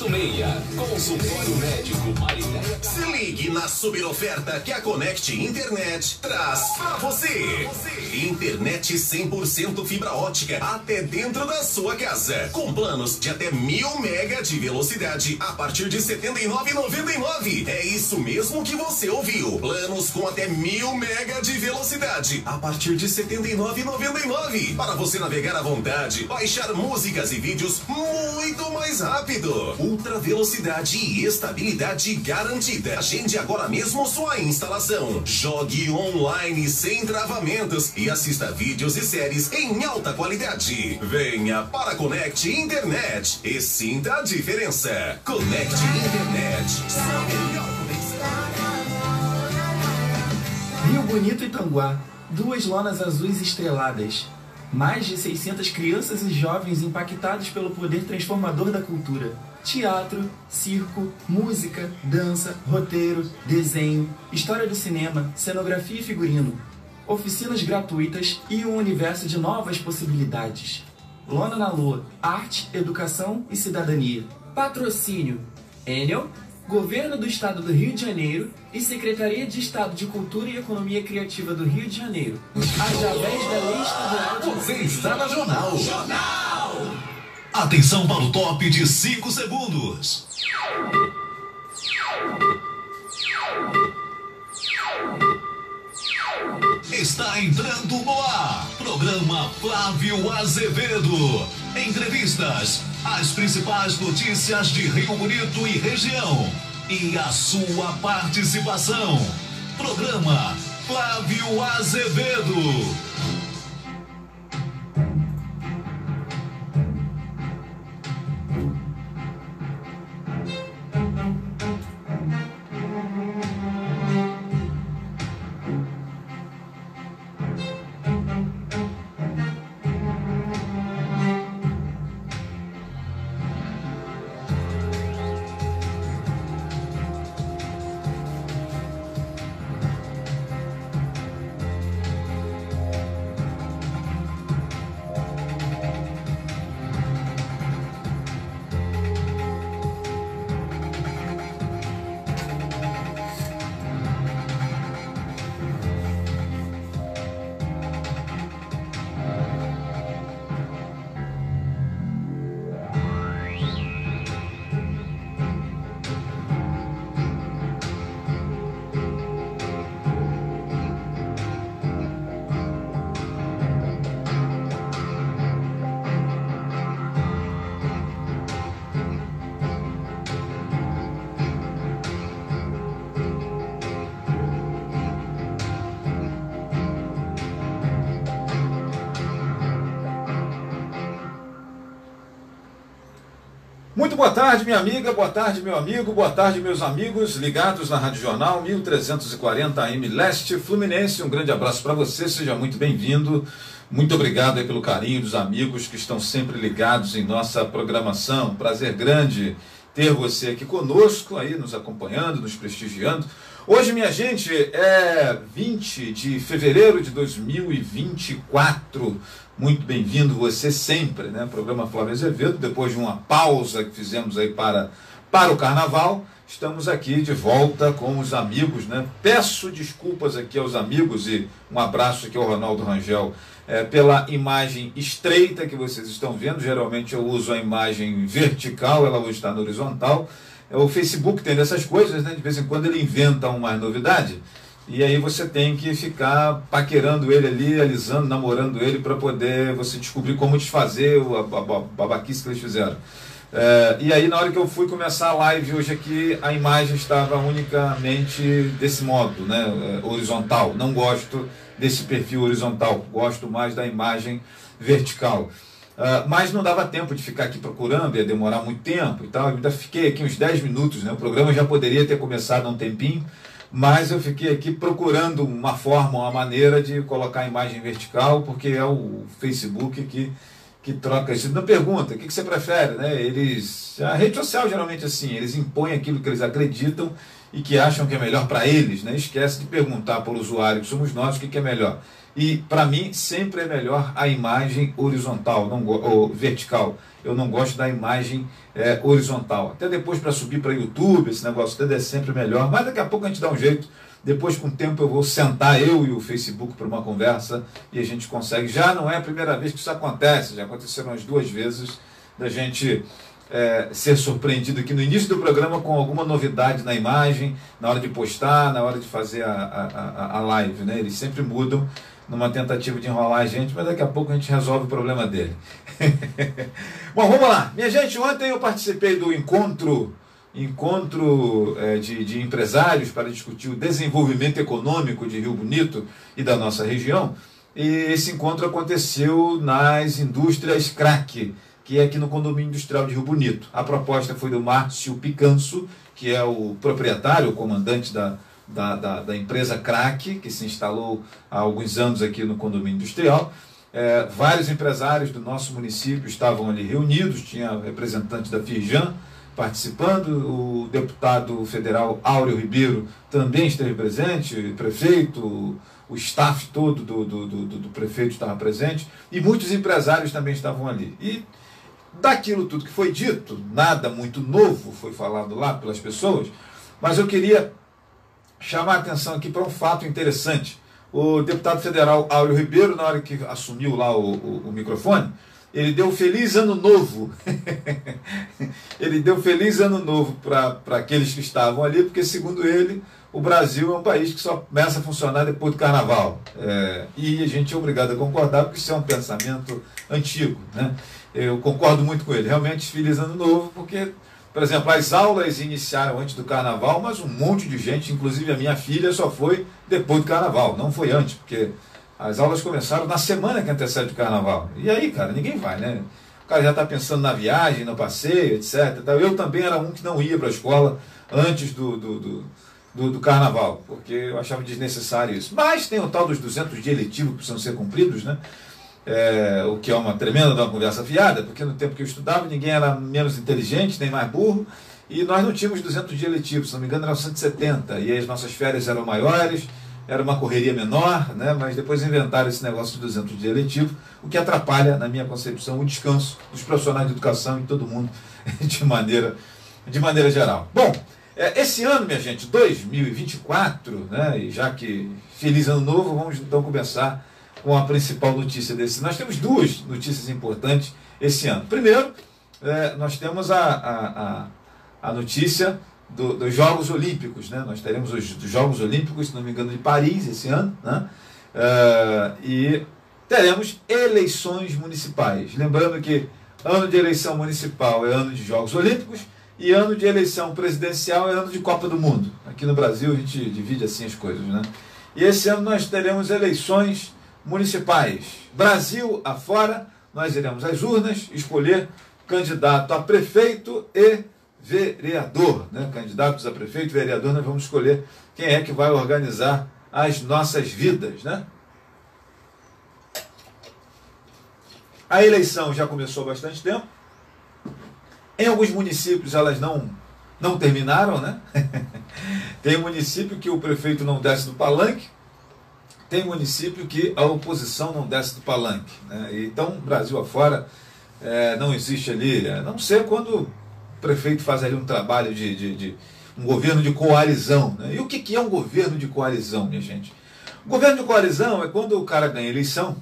Meia, consultório médico Marinéia. Se ligue na super oferta que a Connect Internet traz pra você. Internet 100% fibra ótica até dentro da sua casa, com planos de até 1000 mega de velocidade a partir de R$ 79,99. É isso mesmo que você ouviu. Planos com até 1000 mega de velocidade a partir de R$ 79,99. Para você navegar à vontade, baixar músicas e vídeos muito mais rápido. Ultra velocidade e estabilidade garantida. Agende agora mesmo sua instalação. Jogue online sem travamentos e assista vídeos e séries em alta qualidade. Venha para Connect Internet e sinta a diferença. Connect Internet. Sua melhor conexão. Rio Bonito e Tanguá. 2 lonas azuis estreladas. Mais de 600 crianças e jovens impactados pelo poder transformador da cultura. Teatro, circo, música, dança, roteiro, desenho, história do cinema, cenografia e figurino. Oficinas gratuitas e um universo de novas possibilidades. Lona na Lua, arte, educação e cidadania. Patrocínio: Enel, Governo do Estado do Rio de Janeiro e Secretaria de Estado de Cultura e Economia Criativa do Rio de Janeiro. Através da Lei Estadual de... Você está na Jornal. Atenção para o top de 5 segundos. Está entrando no ar. Programa Flávio Azevedo. Entrevistas, as principais notícias de Rio Bonito e região. E a sua participação. Programa Flávio Azevedo. Muito boa tarde, minha amiga, boa tarde, meu amigo, boa tarde, meus amigos ligados na Rádio Jornal 1340 AM Leste Fluminense. Um grande abraço para você, seja muito bem-vindo. Muito obrigado aí pelo carinho dos amigos que estão sempre ligados em nossa programação. Prazer grande ter você aqui conosco, aí nos acompanhando, nos prestigiando. Hoje, minha gente, é 20 de fevereiro de 2024. Muito bem-vindo você sempre, né? Programa Flávio Azevedo, depois de uma pausa que fizemos aí para o Carnaval, estamos aqui de volta com os amigos, né? Peço desculpas aqui aos amigos e um abraço aqui ao Ronaldo Rangel pela imagem estreita que vocês estão vendo. Geralmente eu uso a imagem vertical, ela hoje está na horizontal. O Facebook tem dessas coisas, né? De vez em quando ele inventa uma novidade. E aí você tem que ficar paquerando ele ali, alisando, namorando ele, para poder você descobrir como desfazer a babaquice que eles fizeram. E aí na hora que eu fui começar a live hoje aqui, a imagem estava unicamente desse modo, né? Horizontal. Não gosto desse perfil horizontal, gosto mais da imagem vertical. Mas não dava tempo de ficar aqui procurando, ia demorar muito tempo e tal. Eu ainda fiquei aqui uns 10 minutos, né? O programa já poderia ter começado há um tempinho, mas eu fiquei aqui procurando uma forma, uma maneira de colocar a imagem vertical, porque é o Facebook que troca isso. Não pergunta, o que você prefere, né? A rede social geralmente assim, eles impõem aquilo que eles acreditam e que acham que é melhor para eles, né? Esquece de perguntar para o usuário, que somos nós, o que é melhor. E, para mim, sempre é melhor a imagem horizontal, ou vertical. Eu não gosto da imagem horizontal. Até depois, para subir para YouTube, esse negócio todo é sempre melhor. Mas daqui a pouco a gente dá um jeito. Depois, com o tempo, eu vou sentar eu e o Facebook para uma conversa e a gente consegue. Já não é a primeira vez que isso acontece. Já aconteceram as 2 vezes da gente ser surpreendido aqui no início do programa com alguma novidade na imagem, na hora de postar, na hora de fazer a live, né? Eles sempre mudam numa tentativa de enrolar a gente, mas daqui a pouco a gente resolve o problema dele. Bom, vamos lá. Minha gente, ontem eu participei do encontro de empresários para discutir o desenvolvimento econômico de Rio Bonito e da nossa região. E esse encontro aconteceu nas indústrias Crack, que é aqui no condomínio industrial de Rio Bonito. A proposta foi do Márcio Picanso, que é o proprietário, o comandante da empresa Crack, que se instalou há alguns anos aqui no condomínio industrial. Vários empresários do nosso município estavam ali reunidos, tinha representante da Firjan participando, o deputado federal Áureo Ribeiro também esteve presente, prefeito, o staff todo do prefeito estava presente, e muitos empresários também estavam ali. E daquilo tudo que foi dito, nada muito novo foi falado lá pelas pessoas, mas eu queria chamar a atenção aqui para um fato interessante. O deputado federal Áureo Ribeiro, na hora que assumiu lá o microfone, ele deu feliz ano novo. Ele deu feliz ano novo para aqueles que estavam ali, porque, segundo ele, o Brasil é um país que só começa a funcionar depois do carnaval. E a gente é obrigado a concordar, porque isso é um pensamento antigo, né? Eu concordo muito com ele. Realmente, feliz ano novo, porque, por exemplo, as aulas iniciaram antes do carnaval, mas um monte de gente, inclusive a minha filha, só foi depois do carnaval, não foi antes, porque as aulas começaram na semana que antecede o carnaval. E aí, cara, ninguém vai, né? O cara já está pensando na viagem, no passeio, etc. Eu também era um que não ia para a escola antes do carnaval, porque eu achava desnecessário isso. Mas tem o tal dos 200 dias letivos que precisam ser cumpridos, né? O que é uma tremenda de uma conversa fiada, porque no tempo que eu estudava ninguém era menos inteligente, nem mais burro, e nós não tínhamos 200 dias letivos, se não me engano eram 170, e aí as nossas férias eram maiores, era uma correria menor, né? Mas depois inventaram esse negócio de 200 dias letivos, o que atrapalha, na minha concepção, o descanso dos profissionais de educação e todo mundo de maneira geral. Bom, esse ano, minha gente, 2024, né? E já que feliz ano novo, vamos então começar com a principal notícia desse. Nós temos 2 notícias importantes esse ano. Primeiro, nós temos a notícia dos Jogos Olímpicos, né? Nós teremos os Jogos Olímpicos, se não me engano, de Paris esse ano, né? E teremos eleições municipais. Lembrando que ano de eleição municipal é ano de Jogos Olímpicos e ano de eleição presidencial é ano de Copa do Mundo. Aqui no Brasil a gente divide assim as coisas, né? E esse ano nós teremos eleições municipais. Brasil afora, nós iremos às urnas escolher candidato a prefeito e vereador, né? Candidatos a prefeito e vereador, nós vamos escolher quem é que vai organizar as nossas vidas, né? A eleição já começou há bastante tempo. Em alguns municípios elas não terminaram, né? Tem município que o prefeito não desce do palanque, tem município que a oposição não desce do palanque, né? Então, Brasil afora, não existe ali, a não ser quando o prefeito faz ali um trabalho de um governo de coalizão, né? E o que é um governo de coalizão, minha gente? O governo de coalizão é quando o cara ganha eleição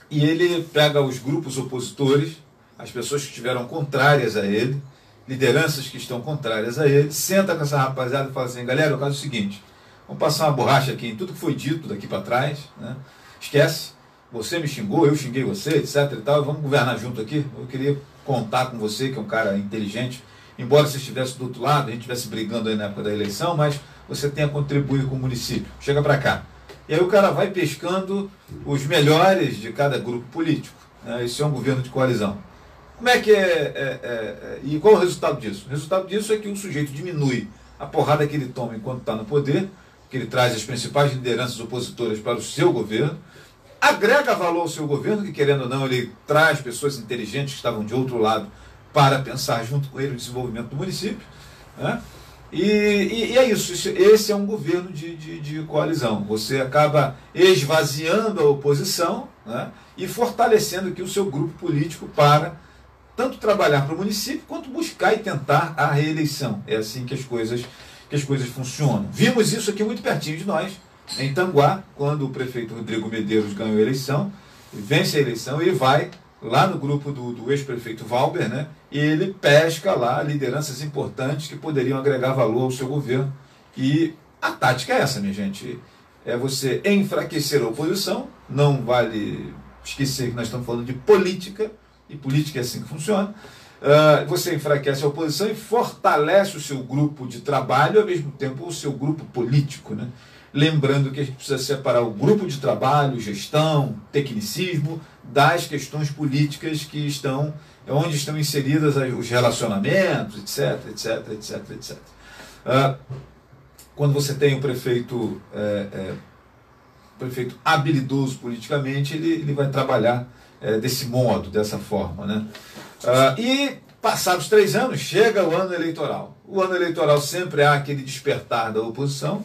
e ele pega os grupos opositores, as pessoas que estiveram contrárias a ele, lideranças que estão contrárias a ele, senta com essa rapaziada e fala assim: galera, o caso é o seguinte, vamos passar uma borracha aqui em tudo que foi dito daqui para trás, né? Esquece, você me xingou, eu xinguei você, etc e tal, vamos governar junto aqui. Eu queria contar com você, que é um cara inteligente, embora você estivesse do outro lado, a gente estivesse brigando aí na época da eleição, mas você tem a contribuir com o município, chega para cá. E aí o cara vai pescando os melhores de cada grupo político, né? Isso é um governo de coalizão. Como é que e qual é o resultado disso? O resultado disso é que o sujeito diminui a porrada que ele toma enquanto está no poder, que ele traz as principais lideranças opositoras para o seu governo, agrega valor ao seu governo, que querendo ou não, ele traz pessoas inteligentes que estavam de outro lado para pensar junto com ele o desenvolvimento do município, né? E é isso, esse é um governo de coalizão. Você acaba esvaziando a oposição, né, e fortalecendo aqui o seu grupo político para tanto trabalhar para o município quanto buscar e tentar a reeleição. É assim que as coisas funcionam. Vimos isso aqui muito pertinho de nós, em Tanguá, quando o prefeito Rodrigo Medeiros ganhou a eleição, vence a eleição e vai lá no grupo do ex-prefeito Valber, né, e ele pesca lá lideranças importantes que poderiam agregar valor ao seu governo. E a tática é essa, minha gente, é você enfraquecer a oposição. Não vale esquecer que nós estamos falando de política, e política é assim que funciona. Você enfraquece a oposição e fortalece o seu grupo de trabalho, ao mesmo tempo o seu grupo político, né? Lembrando que a gente precisa separar o grupo de trabalho, gestão, tecnicismo, das questões políticas que estão, onde estão inseridas os relacionamentos, etc. Quando você tem um prefeito, prefeito habilidoso politicamente, ele vai trabalhar desse modo, dessa forma, né? E passados 3 anos, chega o ano eleitoral. O ano eleitoral sempre há aquele despertar da oposição.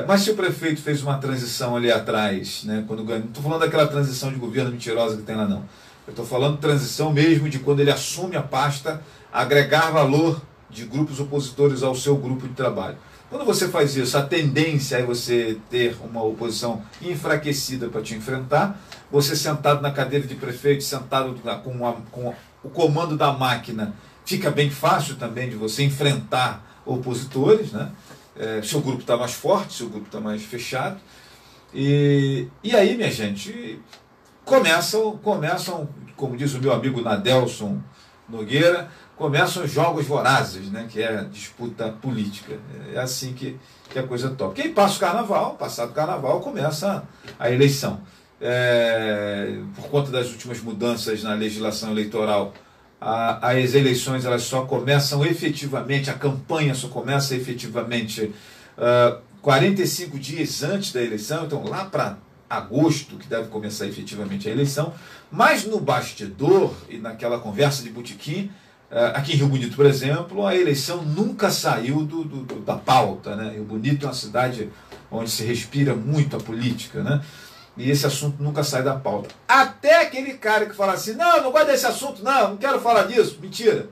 Mas se o prefeito fez uma transição ali atrás, né, quando ganha, não estou falando daquela transição de governo mentirosa que tem lá, não. Eu estou falando de transição mesmo de quando ele assume a pasta, agregar valor de grupos opositores ao seu grupo de trabalho. Quando você faz isso, a tendência é você ter uma oposição enfraquecida para te enfrentar. Você sentado na cadeira de prefeito, sentado com o comando da máquina, fica bem fácil também de você enfrentar opositores, né? Seu grupo está mais forte, seu grupo está mais fechado. E aí, minha gente, começam, como diz o meu amigo Nadelson Nogueira, começam os jogos vorazes, né, que é a disputa política. É assim que a coisa toca. E aí passa o carnaval, passado o carnaval, começa a eleição. Por conta das últimas mudanças na legislação eleitoral, as eleições elas só começam efetivamente, a campanha só começa efetivamente 45 dias antes da eleição, então lá para agosto que deve começar efetivamente a eleição. Mas no bastidor e naquela conversa de botequim, aqui em Rio Bonito, por exemplo, a eleição nunca saiu da pauta, né? Rio Bonito é uma cidade onde se respira muito a política, né? E esse assunto nunca sai da pauta. Até aquele cara que fala assim, não gosto desse assunto, não quero falar disso. Mentira.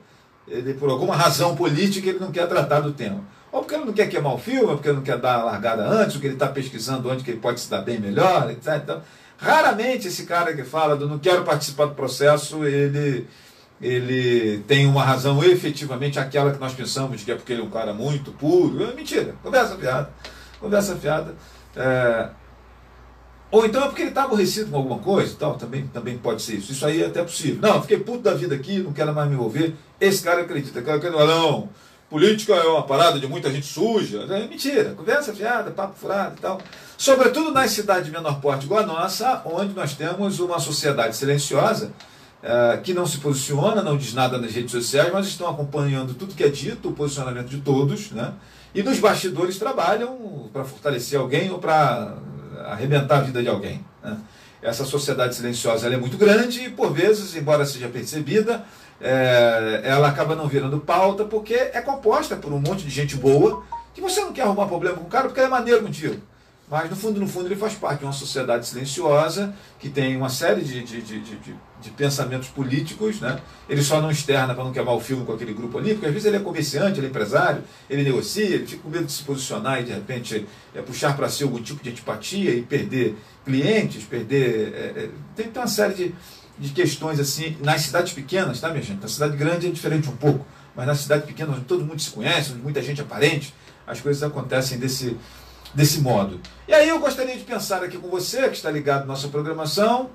Ele, por alguma razão política, ele não quer tratar do tema. Ou porque ele não quer queimar o filme, ou porque ele não quer dar a largada antes, ou porque ele está pesquisando onde que ele pode se dar bem melhor, etc. Então, raramente esse cara que fala do não quero participar do processo, ele tem uma razão efetivamente aquela que nós pensamos que é porque ele é um cara muito puro. Mentira. Conversa fiada. Ou então é porque ele está aborrecido com alguma coisa, tal, também pode ser isso. Isso aí é até possível. Não, fiquei puto da vida aqui, não quero mais me envolver. Esse cara acredita. Aquele cara não, política é uma parada de muita gente suja. É mentira, conversa fiada, papo furado e tal. Sobretudo nas cidades de menor porte igual a nossa, onde nós temos uma sociedade silenciosa, que não se posiciona, não diz nada nas redes sociais, mas estão acompanhando tudo que é dito, o posicionamento de todos, né? E nos bastidores trabalham para fortalecer alguém ou para arrebentar a vida de alguém, né? Essa sociedade silenciosa ela é muito grande e, por vezes, embora seja percebida, ela acaba não virando pauta porque é composta por um monte de gente boa que você não quer arrumar problema com o cara porque ele é maneiro contigo. Mas, no fundo, ele faz parte de uma sociedade silenciosa que tem uma série de pensamentos políticos, né? Ele só não externa para não queimar o filme com aquele grupo ali, porque às vezes ele é comerciante, ele é empresário, ele negocia, ele fica com medo de se posicionar e, de repente, puxar para si algum tipo de antipatia e perder clientes, tem uma série de questões assim, nas cidades pequenas, tá, minha gente? Na cidade grande é diferente um pouco, mas na cidade pequena, onde todo mundo se conhece, onde muita gente é parente, as coisas acontecem desse modo. E aí eu gostaria de pensar aqui com você, que está ligado à nossa programação,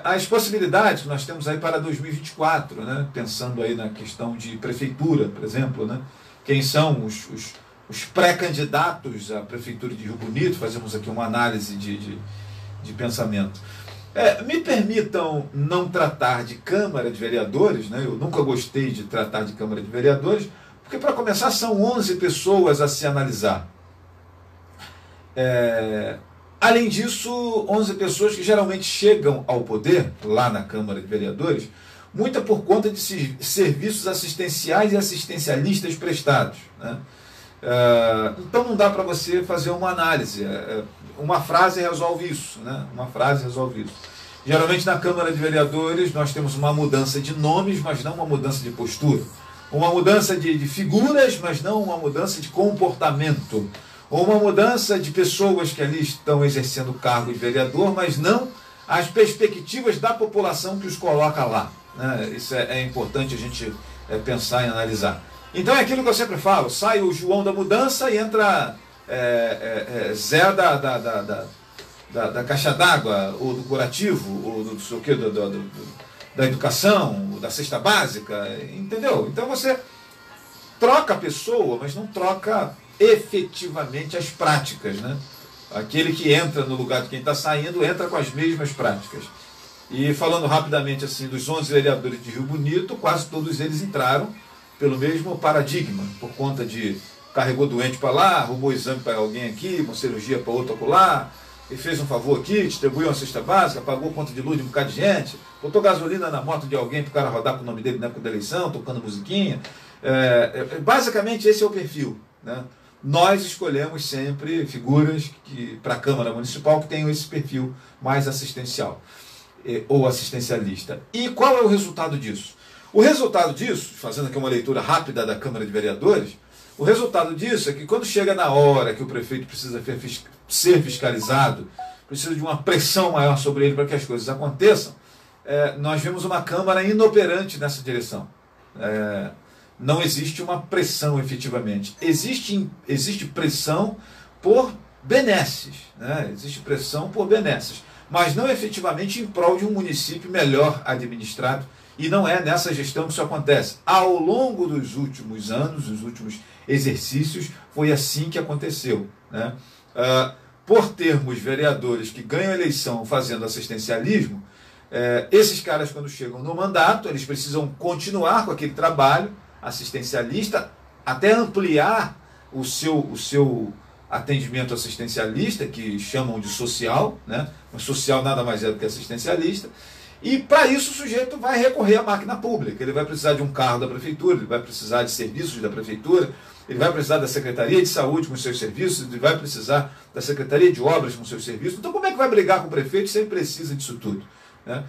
as possibilidades que nós temos aí para 2024, né? Pensando aí na questão de prefeitura, por exemplo, né? Quem são os pré-candidatos à prefeitura de Rio Bonito, fazemos aqui uma análise de pensamento. Me permitam não tratar de Câmara de Vereadores, né? Eu nunca gostei de tratar de Câmara de Vereadores, porque para começar são 11 pessoas a se analisar. Além disso, 11 pessoas que geralmente chegam ao poder, lá na Câmara de Vereadores, muita por conta de serviços assistenciais e assistencialistas prestados, né? Então não dá para você fazer uma análise. Uma frase resolve isso, né? Uma frase resolve isso. Geralmente na Câmara de Vereadores nós temos uma mudança de nomes, mas não uma mudança de postura. Uma mudança de figuras, mas não uma mudança de comportamento. Ou uma mudança de pessoas que ali estão exercendo o cargo de vereador, mas não as perspectivas da população que os coloca lá, né? Isso é importante a gente pensar e analisar. Então é aquilo que eu sempre falo, sai o João da mudança e entra Zé da caixa d'água, ou do curativo, ou do não sei o quê, da educação, da cesta básica, entendeu? Então você troca a pessoa, mas não troca efetivamente as práticas, né? Aquele que entra no lugar de quem está saindo, entra com as mesmas práticas. E falando rapidamente assim, dos 11 vereadores de Rio Bonito, quase todos eles entraram pelo mesmo paradigma, por conta de carregou doente para lá, arrumou exame para alguém aqui, uma cirurgia para outro acolá, e fez um favor aqui, distribuiu uma cesta básica, pagou conta de luz de um bocado de gente, botou gasolina na moto de alguém para o cara rodar com o nome dele na época da eleição, tocando musiquinha. Basicamente esse é o perfil, né? Nós escolhemos sempre figuras para a Câmara Municipal que tenham esse perfil mais assistencial ou assistencialista. E qual é o resultado disso? O resultado disso, fazendo aqui uma leitura rápida da Câmara de Vereadores, o resultado disso é que quando chega na hora que o prefeito precisa ser fiscalizado, precisa de uma pressão maior sobre ele para que as coisas aconteçam, nós vemos uma Câmara inoperante nessa direção. Não existe uma pressão efetivamente. Existe pressão por benesses, né? Existe pressão por benesses, mas não efetivamente em prol de um município melhor administrado, e não é nessa gestão que isso acontece. Ao longo dos últimos anos, dos últimos exercícios, foi assim que aconteceu, né? Por termos vereadores que ganham eleição fazendo assistencialismo, esses caras, quando chegam no mandato, eles precisam continuar com aquele trabalho assistencialista, até ampliar o seu atendimento assistencialista, que chamam de social, né? Mas social nada mais é do que assistencialista, e para isso o sujeito vai recorrer à máquina pública, ele vai precisar de um carro da prefeitura, ele vai precisar de serviços da prefeitura, ele vai precisar da Secretaria de Saúde com seus serviços, ele vai precisar da Secretaria de Obras com seus serviços. Então como é que vai brigar com o prefeito se ele precisa disso tudo, né?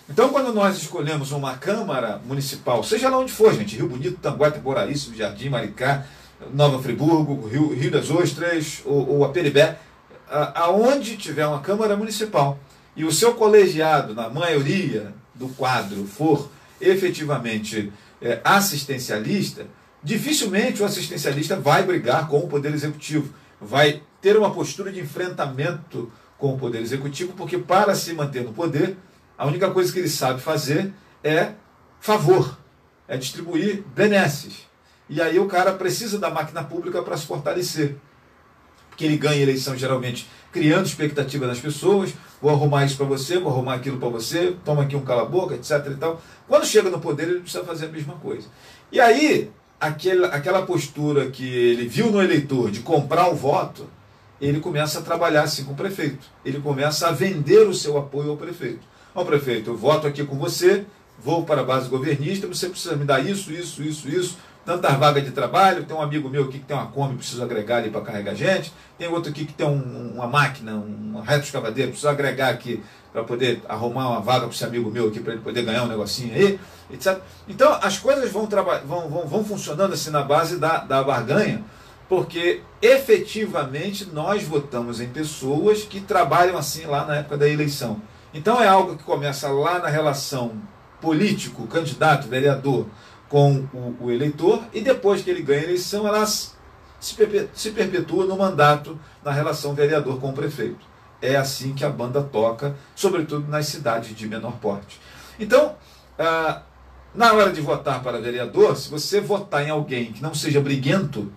Então, quando nós escolhemos uma Câmara Municipal, seja lá onde for, gente, Rio Bonito, Tanguá, Temporaí, Jardim, Maricá, Nova Friburgo, Rio das Ostras ou Aperibé, aonde tiver uma Câmara Municipal e o seu colegiado, na maioria do quadro, for efetivamente assistencialista, dificilmente o assistencialista vai brigar com o Poder Executivo, vai ter uma postura de enfrentamento com o Poder Executivo, porque para se manter no poder, a única coisa que ele sabe fazer é favor, é distribuir benesses. E aí o cara precisa da máquina pública para se fortalecer. Porque ele ganha eleição geralmente criando expectativa nas pessoas, vou arrumar isso para você, vou arrumar aquilo para você, toma aqui um cala-boca, etc. e tal. Quando chega no poder, ele precisa fazer a mesma coisa. E aí, aquela postura que ele viu no eleitor de comprar o voto, ele começa a trabalhar assim com o prefeito. Ele começa a vender o seu apoio ao prefeito. Ó, prefeito, eu voto aqui com você, vou para a base governista, você precisa me dar isso, tantas vagas de trabalho, tem um amigo meu aqui que tem uma Kombi, preciso agregar ali para carregar gente, tem outro aqui que tem uma máquina, uma retroescavadeira, preciso agregar aqui para poder arrumar uma vaga para esse amigo meu aqui, para ele poder ganhar um negocinho aí, etc. Então, as coisas vão funcionando assim na base da barganha, porque efetivamente nós votamos em pessoas que trabalham assim lá na época da eleição. Então é algo que começa lá na relação político, candidato, vereador, com o eleitor, e depois que ele ganha a eleição, ela se perpetua no mandato, na relação vereador com o prefeito. É assim que a banda toca, sobretudo nas cidades de menor porte. Então, na hora de votar para vereador, se você votar em alguém que não seja briguento,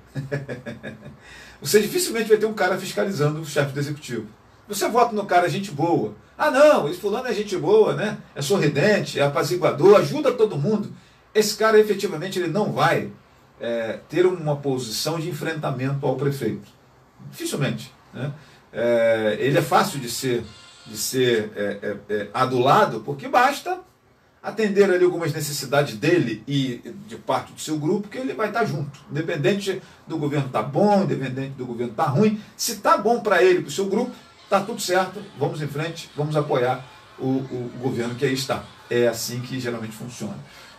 você dificilmente vai ter um cara fiscalizando o chefe do executivo. Você vota no cara gente boa. Ah, não, esse fulano é gente boa, né? É sorridente, é apaziguador, ajuda todo mundo. Esse cara, efetivamente, ele não vai ter uma posição de enfrentamento ao prefeito. Dificilmente, né? Ele é fácil de ser adulado, porque basta atender ali algumas necessidades dele e de parte do seu grupo, que ele vai estar junto. Independente do governo estar bom, independente do governo estar ruim, se está bom para ele, para o seu grupo, está tudo certo, vamos em frente, vamos apoiar o governo que aí está. É assim que geralmente funciona.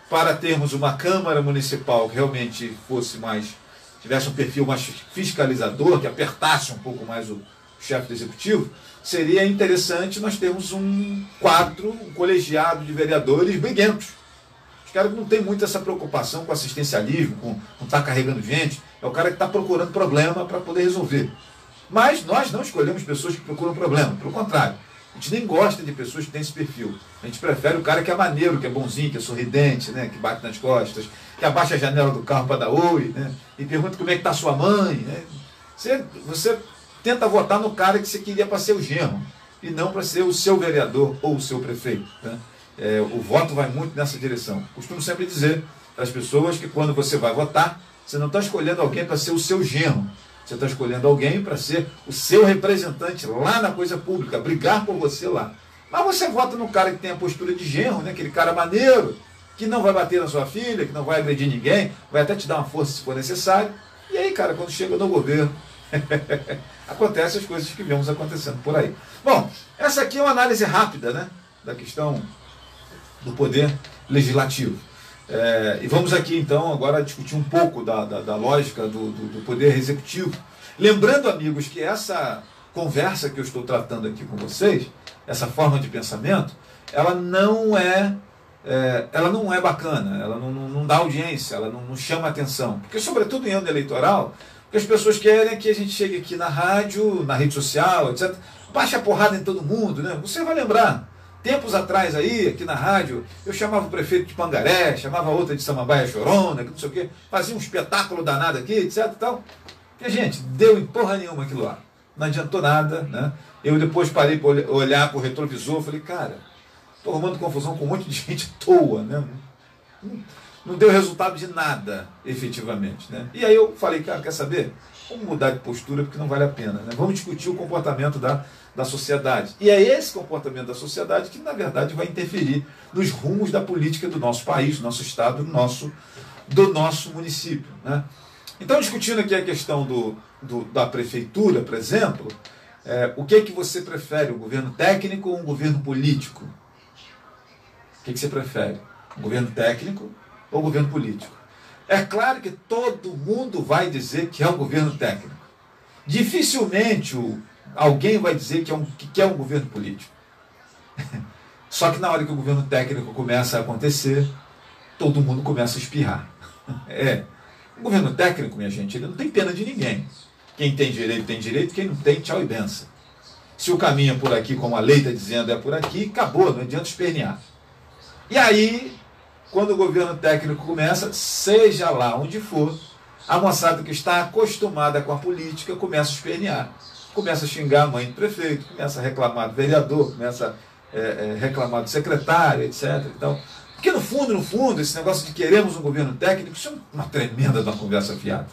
Para termos uma Câmara Municipal que realmente tivesse um perfil mais fiscalizador, que apertasse um pouco mais o chefe do executivo, seria interessante nós termos um quadro, um colegiado de vereadores briguentos. Os caras não têm muito essa preocupação com assistencialismo, com estar carregando gente, é o cara que está procurando problema para poder resolver. Mas nós não escolhemos pessoas que procuram problema, pelo contrário. A gente nem gosta de pessoas que têm esse perfil. A gente prefere o cara que é maneiro, que é bonzinho, que é sorridente, né, que bate nas costas, que abaixa a janela do carro para dar oi, né, e pergunta como é que está sua mãe. Né. Você tenta votar no cara que você queria para ser o genro, e não para ser o seu vereador ou o seu prefeito. Né. O voto vai muito nessa direção. Costumo sempre dizer para as pessoas que quando você vai votar, você não está escolhendo alguém para ser o seu genro. Você está escolhendo alguém para ser o seu representante lá na coisa pública, brigar por você lá. Mas você vota no cara que tem a postura de genro, né? Aquele cara maneiro, que não vai bater na sua filha, que não vai agredir ninguém, vai até te dar uma força se for necessário. E aí, cara, quando chega no governo, acontecem as coisas que vemos acontecendo por aí. Bom, essa aqui é uma análise rápida, né, da questão do poder legislativo. E vamos aqui, então, agora discutir um pouco da lógica do poder executivo. Lembrando, amigos, que essa conversa que eu estou tratando aqui com vocês, essa forma de pensamento, ela não é bacana, ela não dá audiência, ela não chama atenção. Porque, sobretudo em ano eleitoral, porque as pessoas querem que a gente chegue aqui na rádio, na rede social, etc., baixe a porrada em todo mundo, né? Você vai lembrar. Tempos atrás aí, aqui na rádio, eu chamava o prefeito de Pangaré, chamava outra de Samambaia Chorona, que não sei o quê, fazia um espetáculo danado aqui, etc e tal. E, gente, deu em porra nenhuma aquilo lá. Não adiantou nada, né? Eu depois parei para olhar para o retrovisor, falei, cara, estou arrumando confusão com um monte de gente à toa, né? Não deu resultado de nada, efetivamente, né? E aí eu falei, cara, quer saber? Vamos mudar de postura porque não vale a pena, né? Vamos discutir o comportamento da sociedade. E é esse comportamento da sociedade que, na verdade, vai interferir nos rumos da política do nosso país, do nosso estado, do nosso município, né? Então, discutindo aqui a questão da prefeitura, por exemplo, o que você prefere, um governo técnico ou um governo político? O que você prefere? Um governo técnico ou um governo político? É claro que todo mundo vai dizer que é um governo técnico. Dificilmente alguém vai dizer que é um governo político. Só que na hora que o governo técnico começa a acontecer, todo mundo começa a espirrar. O governo técnico, minha gente, ele não tem pena de ninguém. Quem tem direito, quem não tem, tchau e benção. Se o caminho é por aqui, como a lei está dizendo, é por aqui, acabou, não adianta espernear. E aí, quando o governo técnico começa, seja lá onde for, a moçada que está acostumada com a política começa a espernear. Começa a xingar a mãe do prefeito, começa a reclamar do vereador, começa a reclamar do secretário, etc. Então, porque no fundo, esse negócio de queremos um governo técnico, isso é uma tremenda de uma conversa fiada.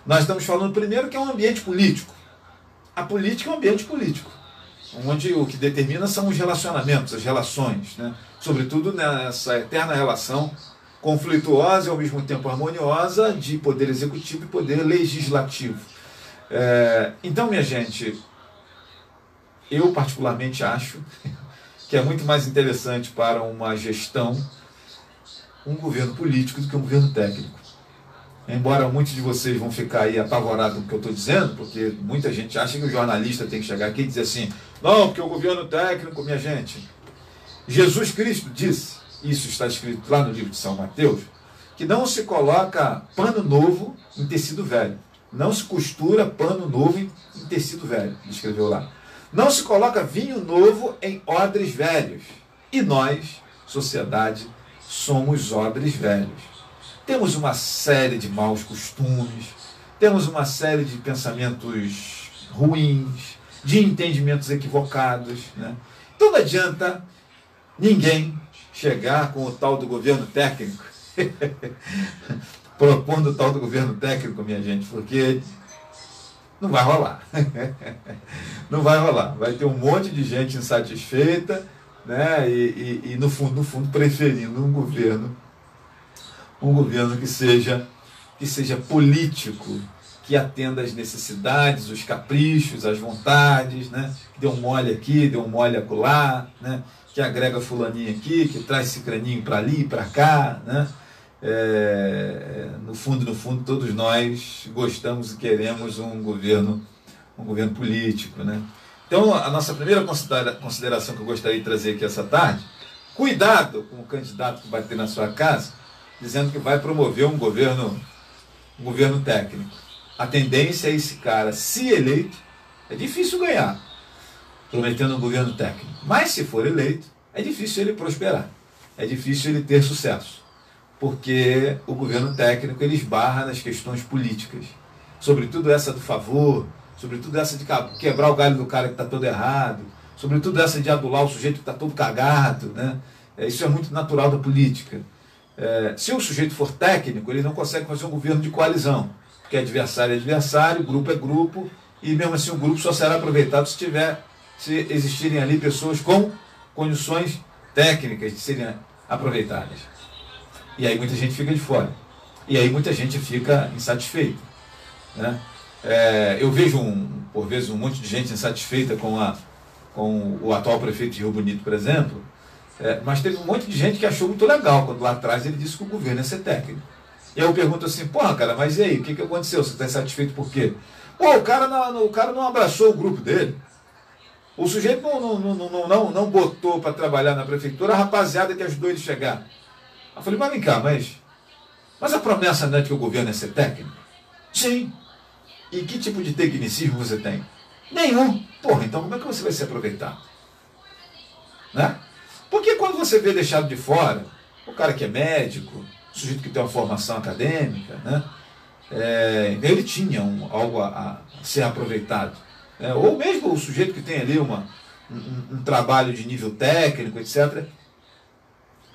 Nós estamos falando primeiro que é um ambiente político. A política é um ambiente político, onde o que determina são os relacionamentos, as relações, né? Sobretudo nessa eterna relação conflituosa e ao mesmo tempo harmoniosa de poder executivo e poder legislativo. Então, minha gente, eu particularmente acho que é muito mais interessante para uma gestão um governo político do que um governo técnico. Embora muitos de vocês vão ficar aí apavorados com o que eu estou dizendo, porque muita gente acha que o jornalista tem que chegar aqui e dizer assim, não, porque o governo técnico, minha gente. Jesus Cristo disse, isso está escrito lá no livro de São Mateus, que não se coloca pano novo em tecido velho. Não se costura pano novo em tecido velho, ele escreveu lá. Não se coloca vinho novo em odres velhos. E nós, sociedade, somos odres velhos. Temos uma série de maus costumes, temos uma série de pensamentos ruins, de entendimentos equivocados, né? Então não adianta ninguém chegar com o tal do governo técnico, propondo o tal do governo técnico, minha gente, porque não vai rolar. Não vai rolar. Vai ter um monte de gente insatisfeita, né? E no fundo, preferindo um governo que seja político, que atenda às necessidades, os caprichos, as vontades, né? Que dê um mole aqui, dê um mole acolá, né? Que agrega fulaninho aqui, que traz cicraninho para ali e para cá, né? No fundo, todos nós gostamos e queremos um governo político, né? Então, a nossa primeira consideração que eu gostaria de trazer aqui essa tarde: cuidado com o candidato que vai ter na sua casa, dizendo que vai promover um governo técnico. A tendência é esse cara, se eleito, é difícil ganhar, prometendo um governo técnico. Mas se for eleito, é difícil ele prosperar, é difícil ele ter sucesso, porque o governo técnico ele esbarra nas questões políticas, sobretudo essa do favor, sobretudo essa de quebrar o galho do cara que está todo errado, sobretudo essa de adular o sujeito que está todo cagado, né? Isso é muito natural da política. Se o sujeito for técnico, ele não consegue fazer um governo de coalizão, porque adversário é adversário, grupo é grupo, e mesmo assim o grupo só será aproveitado se existirem ali pessoas com condições técnicas de serem aproveitadas. E aí muita gente fica de fora. E aí muita gente fica insatisfeita, né? Eu vejo, por vezes, um monte de gente insatisfeita com o atual prefeito de Rio Bonito, por exemplo, mas teve um monte de gente que achou muito legal quando lá atrás ele disse que o governo ia ser técnico. E aí eu pergunto assim: porra, cara, mas e aí, o que aconteceu? Você está insatisfeito por quê? Pô, o cara não abraçou o grupo dele. O sujeito não botou para trabalhar na prefeitura a rapaziada que ajudou ele a chegar. Eu falei: mas vem cá, mas a promessa não é de que o governo ia ser técnico? Sim. E que tipo de tecnicismo você tem? Nenhum. Porra, então como é que você vai se aproveitar? Né? Porque quando você vê deixado de fora o cara que é médico, o sujeito que tem uma formação acadêmica, né? Ele tinha algo a ser aproveitado. Ou mesmo o sujeito que tem ali um trabalho de nível técnico, etc.,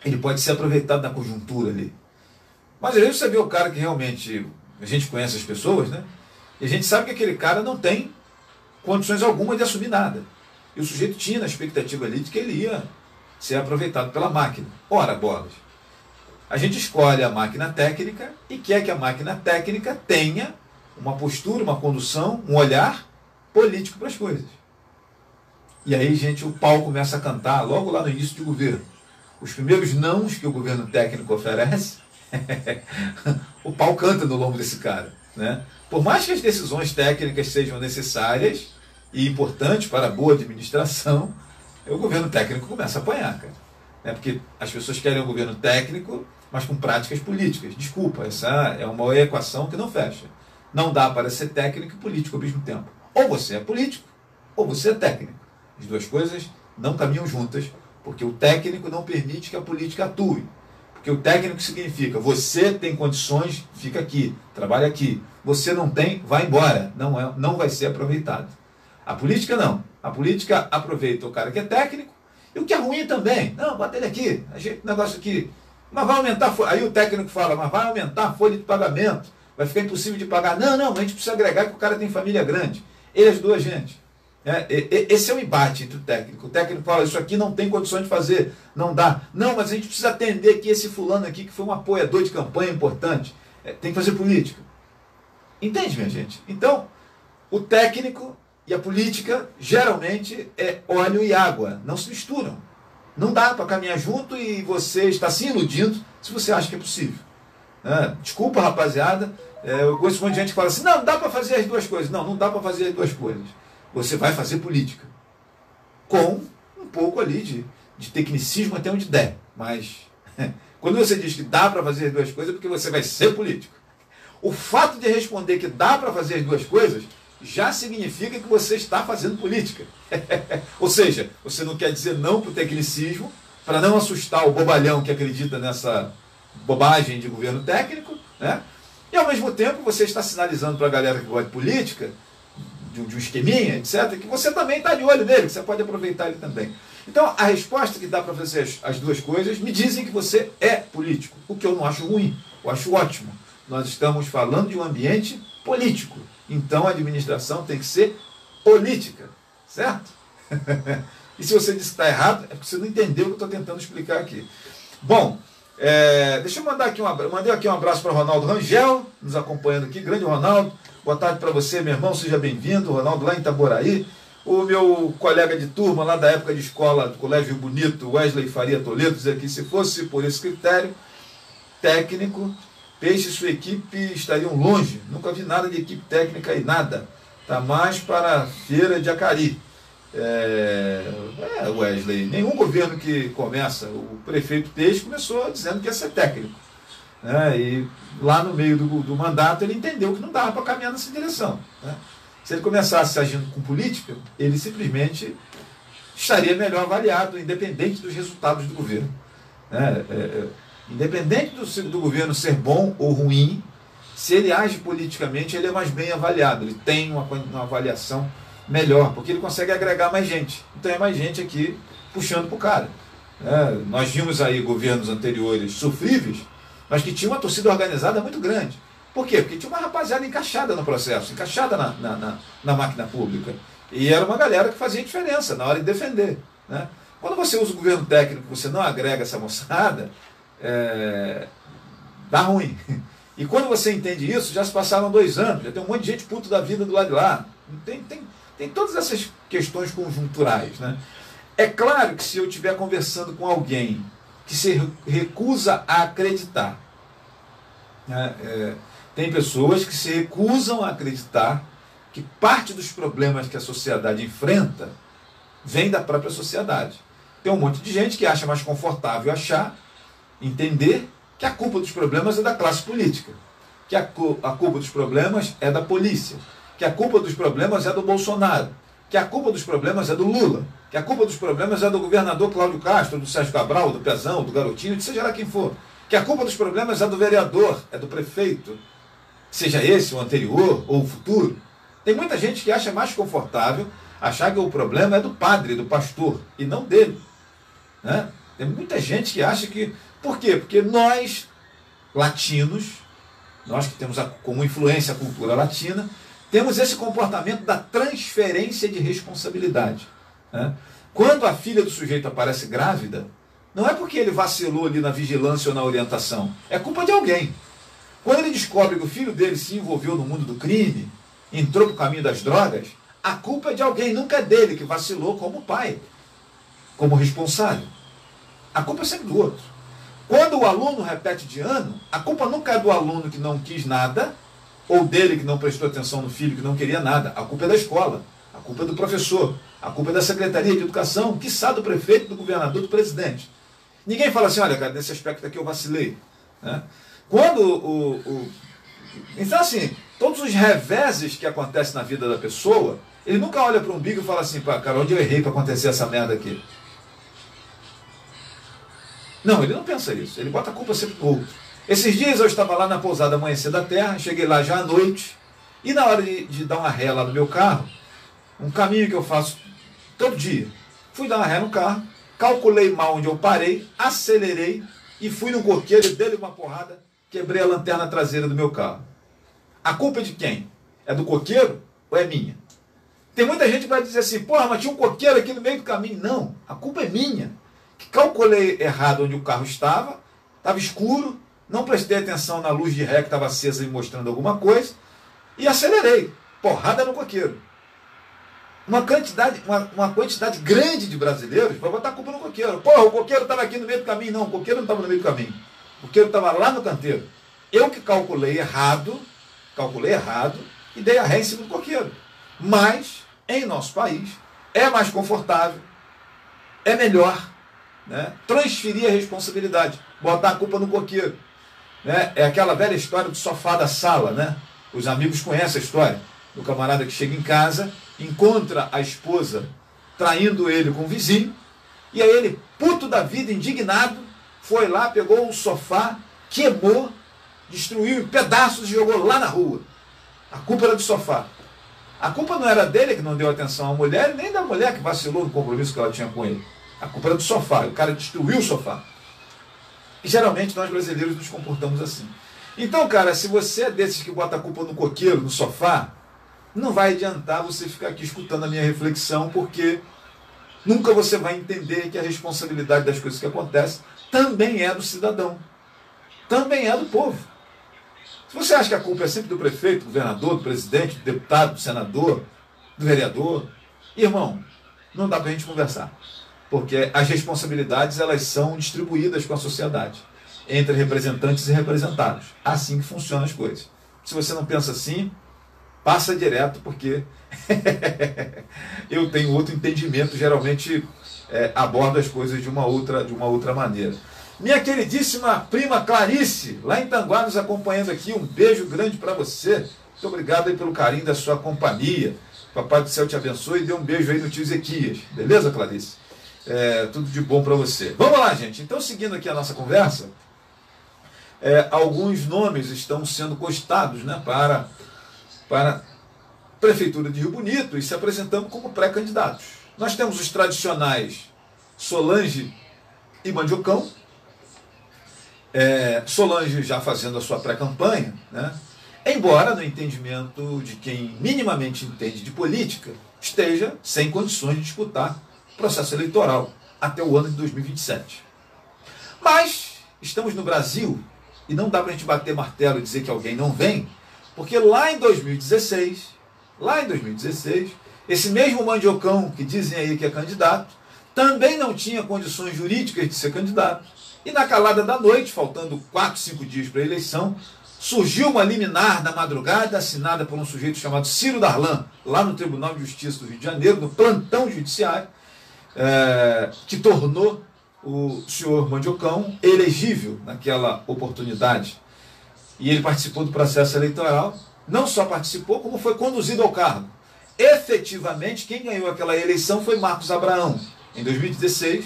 ele pode ser aproveitado na conjuntura ali. Mas às vezes você vê o cara que realmente, a gente conhece as pessoas, né? E a gente sabe que aquele cara não tem condições alguma de assumir nada. E o sujeito tinha na expectativa ali de que ele ia ser aproveitado pela máquina. Ora, bolas. A gente escolhe a máquina técnica e quer que a máquina técnica tenha uma postura, uma condução, um olhar político para as coisas. E aí, gente, o pau começa a cantar logo lá no início do governo. Os primeiros nãos que o governo técnico oferece, o pau canta no lombo desse cara, né? Por mais que as decisões técnicas sejam necessárias e importantes para a boa administração, o governo técnico começa a apanhar, cara. Porque as pessoas querem um governo técnico, mas com práticas políticas. Desculpa, essa é uma equação que não fecha. Não dá para ser técnico e político ao mesmo tempo. Ou você é político, ou você é técnico. As duas coisas não caminham juntas, porque o técnico não permite que a política atue. Porque o técnico significa: você tem condições, fica aqui, trabalha aqui. Você não tem, vai embora. Não vai ser aproveitado. A política não. A política aproveita o cara que é técnico, e o que é ruim também. Não, bota ele aqui, ajeita o negócio aqui. Mas vai aumentar, aí o técnico fala: mas vai aumentar a folha de pagamento, vai ficar impossível de pagar. Não, a gente precisa agregar que o cara tem família grande. Ele ajudou a gente. Esse é o embate entre o técnico. O técnico fala: isso aqui não tem condições de fazer, não dá. Não, mas a gente precisa atender que esse fulano aqui, que foi um apoiador de campanha importante, tem que fazer política. Entende, minha gente? Então, o técnico e a política geralmente é óleo e água, não se misturam. Não dá para caminhar junto e você está se iludindo se você acha que é possível. Desculpa, rapaziada, eu conheço um monte de gente que fala assim: não dá para fazer as duas coisas. Não dá para fazer as duas coisas. Você vai fazer política com um pouco ali de tecnicismo até onde der. Mas quando você diz que dá para fazer as duas coisas, é porque você vai ser político. O fato de responder que dá para fazer as duas coisas já significa que você está fazendo política. Ou seja, você não quer dizer não para o tecnicismo, para não assustar o bobalhão que acredita nessa bobagem de governo técnico, né? E ao mesmo tempo você está sinalizando para a galera que gosta de política, de um esqueminha, etc., que você também está de olho nele, que você pode aproveitar ele também. Então, a resposta que dá para fazer as duas coisas, me dizem que você é político, o que eu não acho ruim, eu acho ótimo. Nós estamos falando de um ambiente político, então a administração tem que ser política, certo? E se você disse que está errado, é porque você não entendeu o que eu estou tentando explicar aqui. Bom, deixa eu mandar aqui mandei aqui um abraço para o Ronaldo Rangel, nos acompanhando aqui. Grande Ronaldo, boa tarde para você, meu irmão, seja bem-vindo. Ronaldo lá em Itaboraí. O meu colega de turma lá da época de escola do Colégio Rio Bonito, Wesley Faria Toledo, dizer que se fosse por esse critério técnico, Peixe e sua equipe estariam longe. Nunca vi nada de equipe técnica e nada. Está mais para a feira de Acari. Wesley, nenhum governo que começa, o prefeito Peixe começou dizendo que ia ser técnico. Né? E lá no meio do mandato ele entendeu que não dava para caminhar nessa direção. Né? Se ele começasse agindo com política, ele simplesmente estaria melhor avaliado, independente dos resultados do governo. Né? Independente do governo ser bom ou ruim, se ele age politicamente, ele é mais bem avaliado, ele tem uma avaliação melhor, porque ele consegue agregar mais gente. Então é mais gente aqui puxando para o cara. Nós vimos aí governos anteriores sofríveis, mas que tinha uma torcida organizada muito grande. Por quê? Porque tinha uma rapaziada encaixada no processo, encaixada na máquina pública. E era uma galera que fazia diferença na hora de defender. Né? Quando você usa o governo técnico, você não agrega essa moçada, dá ruim. E quando você entende isso, já se passaram 2 anos, já tem um monte de gente puto da vida do lado de lá. Tem todas essas questões conjunturais. Né? É claro que se eu estiver conversando com alguém que se recusa a acreditar, tem pessoas que se recusam a acreditar que parte dos problemas que a sociedade enfrenta vem da própria sociedade. Tem um monte de gente que acha mais confortável entender que a culpa dos problemas é da classe política, que a culpa dos problemas é da polícia, que a culpa dos problemas é do Bolsonaro, que a culpa dos problemas é do Lula, que a culpa dos problemas é do governador Cláudio Castro, do Sérgio Cabral, do Pezão, do Garotinho, seja lá quem for, que a culpa dos problemas é do vereador, é do prefeito, seja esse o anterior ou o futuro. Tem muita gente que acha mais confortável achar que o problema é do padre, do pastor, e não dele. Né? Tem muita gente que acha que... Por quê? Porque nós, latinos, nós que temos como influência a cultura latina, temos esse comportamento da transferência de responsabilidade. Né? Quando a filha do sujeito aparece grávida, não é porque ele vacilou ali na vigilância ou na orientação, é culpa de alguém. Quando ele descobre que o filho dele se envolveu no mundo do crime, entrou para o caminho das drogas, a culpa é de alguém, nunca é dele que vacilou como pai, como responsável. A culpa é sempre do outro. Quando o aluno repete de ano, a culpa nunca é do aluno que não quis nada, ou dele que não prestou atenção no filho, que não queria nada. A culpa é da escola, a culpa é do professor, a culpa é da Secretaria de Educação, quiçá do prefeito, do governador, do presidente. Ninguém fala assim, olha, cara, nesse aspecto aqui eu vacilei. Né? Então, assim, todos os reveses que acontecem na vida da pessoa, ele nunca olha para o umbigo e fala assim, pá, cara, onde eu errei para acontecer essa merda aqui? Não, ele não pensa isso. Ele bota a culpa sempre no outro. Esses dias eu estava lá na pousada Amanhecer da Terra, cheguei lá já à noite, e na hora de dar uma ré lá no meu carro, um caminho que eu faço todo dia, fui dar uma ré no carro, calculei mal onde eu parei, acelerei e fui no coqueiro e dei uma porrada, quebrei a lanterna traseira do meu carro. A culpa é de quem? É do coqueiro ou é minha? Tem muita gente que vai dizer assim, porra, mas tinha um coqueiro aqui no meio do caminho. Não, a culpa é minha. Que calculei errado onde o carro estava escuro, não prestei atenção na luz de ré que estava acesa e mostrando alguma coisa, e acelerei. Porrada no coqueiro. Uma quantidade grande de brasileiros vai botar a culpa no coqueiro. Porra, o coqueiro estava aqui no meio do caminho. Não, o coqueiro não estava no meio do caminho. O coqueiro estava lá no canteiro. Eu que calculei errado e dei a ré em cima do coqueiro. Mas, em nosso país, é mais confortável, é melhor, né, transferir a responsabilidade, botar a culpa no coqueiro. Né? É aquela velha história do sofá da sala. Né? Os amigos conhecem a história do camarada que chega em casa, encontra a esposa traindo ele com o vizinho, e aí ele, puto da vida, indignado, foi lá, pegou um sofá, queimou, destruiu em pedaços e jogou lá na rua. A culpa era do sofá. A culpa não era dele que não deu atenção à mulher, nem da mulher que vacilou no compromisso que ela tinha com ele. A culpa era do sofá. O cara destruiu o sofá. E geralmente nós brasileiros nos comportamos assim. Então, cara, se você é desses que bota a culpa no coqueiro, no sofá, não vai adiantar você ficar aqui escutando a minha reflexão, porque nunca você vai entender que a responsabilidade das coisas que acontecem também é do cidadão, também é do povo. Se você acha que a culpa é sempre do prefeito, do governador, do presidente, do deputado, do senador, do vereador, irmão, não dá para a gente conversar. Porque as responsabilidades, elas são distribuídas com a sociedade, entre representantes e representados. Assim que funcionam as coisas. Se você não pensa assim, passa direto, porque eu tenho outro entendimento, geralmente abordo as coisas de uma outra maneira. Minha queridíssima prima Clarice, lá em Tanguá, nos acompanhando aqui, um beijo grande para você. Muito obrigado aí pelo carinho da sua companhia. Papai do céu te abençoe e dê um beijo aí no tio Ezequias. Beleza, Clarice? Tudo de bom para você. Vamos lá, gente. Então, seguindo aqui a nossa conversa, alguns nomes estão sendo costados, né, para a Prefeitura de Rio Bonito e se apresentando como pré-candidatos. Nós temos os tradicionais Solange e Mandiocão. Solange já fazendo a sua pré-campanha, né? Embora, no entendimento de quem minimamente entende de política, esteja sem condições de disputar processo eleitoral até o ano de 2027. Mas estamos no Brasil e não dá para a gente bater martelo e dizer que alguém não vem, porque lá em 2016, esse mesmo Mandiocão que dizem aí que é candidato, também não tinha condições jurídicas de ser candidato. E na calada da noite, faltando 4, 5 dias para a eleição, surgiu uma liminar na madrugada, assinada por um sujeito chamado Ciro Darlan, lá no Tribunal de Justiça do Rio de Janeiro, no plantão judiciário, que tornou o senhor Mandiocão elegível naquela oportunidade. E ele participou do processo eleitoral, não só participou, como foi conduzido ao cargo. Efetivamente, quem ganhou aquela eleição foi Marcos Abraão. Em 2016,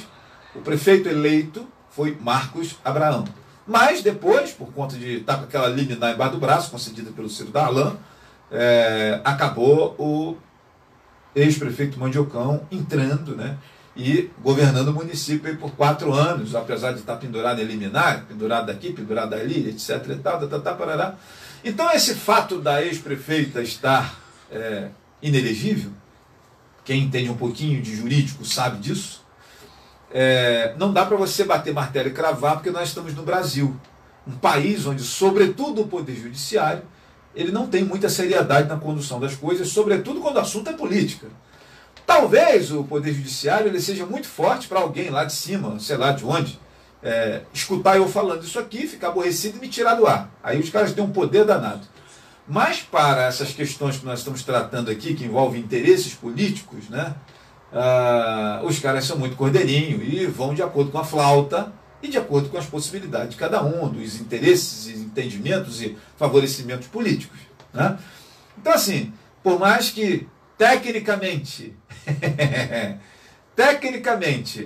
o prefeito eleito foi Marcos Abraão. Mas depois, por conta de estar com aquela liminar embaixo do braço, concedida pelo Ciro Darlan, acabou o ex-prefeito Mandiocão entrando, né, e governando o município aí por 4 anos, apesar de estar pendurado em liminar, pendurado daqui, pendurado ali, etc. E tal, parará. Então, esse fato da ex-prefeita estar inelegível, quem entende um pouquinho de jurídico sabe disso, não dá para você bater martelo e cravar, porque nós estamos no Brasil, um país onde, sobretudo, o Poder Judiciário, ele não tem muita seriedade na condução das coisas, sobretudo quando o assunto é política. Talvez o Poder Judiciário ele seja muito forte para alguém lá de cima, sei lá de onde, escutar eu falando isso aqui, ficar aborrecido e me tirar do ar. Aí os caras têm um poder danado. Mas para essas questões que nós estamos tratando aqui, que envolvem interesses políticos, né, os caras são muito cordeirinho e vão de acordo com a flauta e de acordo com as possibilidades de cada um, dos interesses, entendimentos e favorecimentos políticos, né? Então, assim, por mais que tecnicamente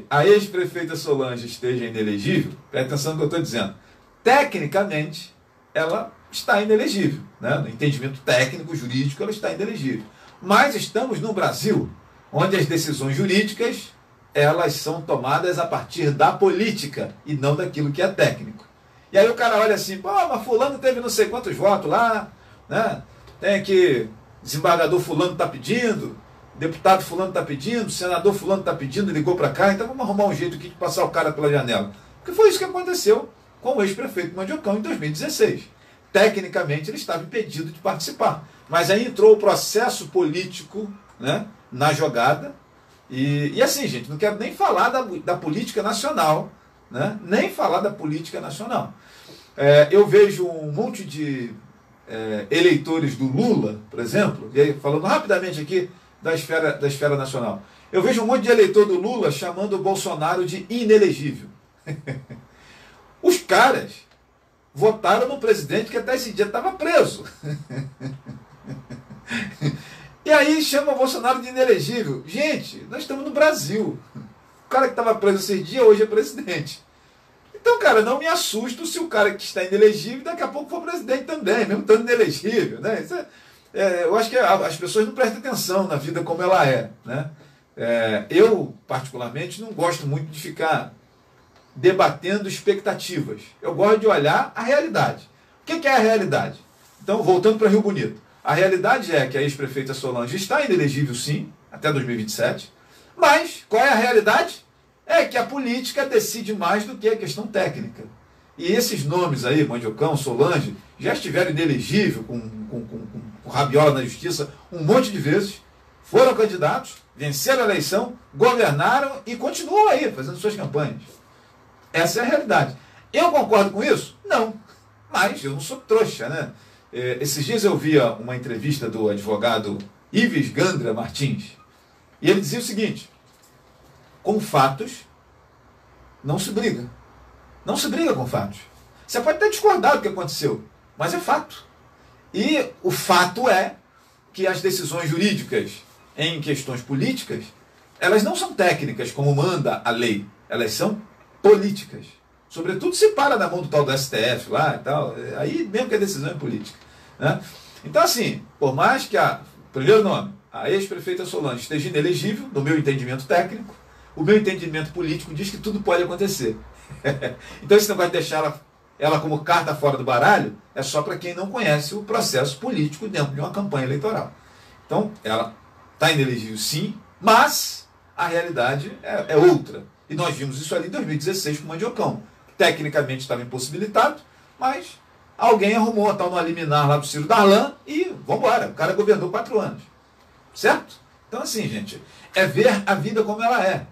a ex-prefeita Solange esteja inelegível, presta atenção no que eu estou dizendo, tecnicamente ela está inelegível, né? No entendimento técnico, jurídico, ela está inelegível. Mas estamos no Brasil, onde as decisões jurídicas elas são tomadas a partir da política e não daquilo que é técnico. E aí o cara olha assim, pô, mas fulano teve não sei quantos votos lá, né? Tem que desembargador fulano está pedindo, deputado fulano está pedindo, senador fulano está pedindo, ligou para cá, então vamos arrumar um jeito aqui de passar o cara pela janela. Porque foi isso que aconteceu com o ex-prefeito Mandiocão em 2016. Tecnicamente ele estava impedido de participar. Mas aí entrou o processo político, né, na jogada. E assim, gente, não quero nem falar da política nacional, né, nem falar da política nacional. Eu vejo um monte de eleitores do Lula, por exemplo, e aí, falando rapidamente aqui da esfera nacional, eu vejo um monte de eleitor do Lula chamando o Bolsonaro de inelegível. Os caras votaram no presidente que até esse dia estava preso. E aí chama o Bolsonaro de inelegível. Gente, nós estamos no Brasil. O cara que estava preso esse dia hoje é presidente. Então, cara, não me assusto se o cara que está inelegível daqui a pouco for presidente também, mesmo estando inelegível, né? Isso eu acho que as pessoas não prestam atenção na vida como ela é, né? Eu, particularmente, não gosto muito de ficar debatendo expectativas. Eu gosto de olhar a realidade. O que é a realidade? Então, voltando para Rio Bonito. A realidade é que a ex-prefeita Solange está inelegível, sim, até 2027. Mas, qual é a realidade? É que a política decide mais do que a questão técnica. E esses nomes aí, Mandiocão, Solange, já estiveram inelegíveis, com rabiola na justiça, um monte de vezes, foram candidatos, venceram a eleição, governaram e continuam aí, fazendo suas campanhas. Essa é a realidade. Eu concordo com isso? Não. Mas eu não sou trouxa, né? Esses dias eu via uma entrevista do advogado Ives Gandra Martins, e ele dizia o seguinte: com fatos não se briga. Não se briga com fatos. Você pode até discordar do que aconteceu, mas é fato. E o fato é que as decisões jurídicas em questões políticas, elas não são técnicas como manda a lei, elas são políticas. Sobretudo se para na mão do tal do STF lá e tal, aí mesmo que a decisão é política, né? Então assim, por mais que primeiro nome, a ex-prefeita Solange esteja inelegível, no meu entendimento técnico, o meu entendimento político diz que tudo pode acontecer. Então esse negócio de deixar ela como carta fora do baralho é só para quem não conhece o processo político dentro de uma campanha eleitoral. Então ela está inelegível sim, mas a realidade é outra. E nós vimos isso ali em 2016 com o Mandiocão. Tecnicamente estava impossibilitado, mas alguém arrumou a tal no liminar lá do Ciro Darlan e vamos embora. O cara governou 4 anos. Certo? Então assim, gente, é ver a vida como ela é.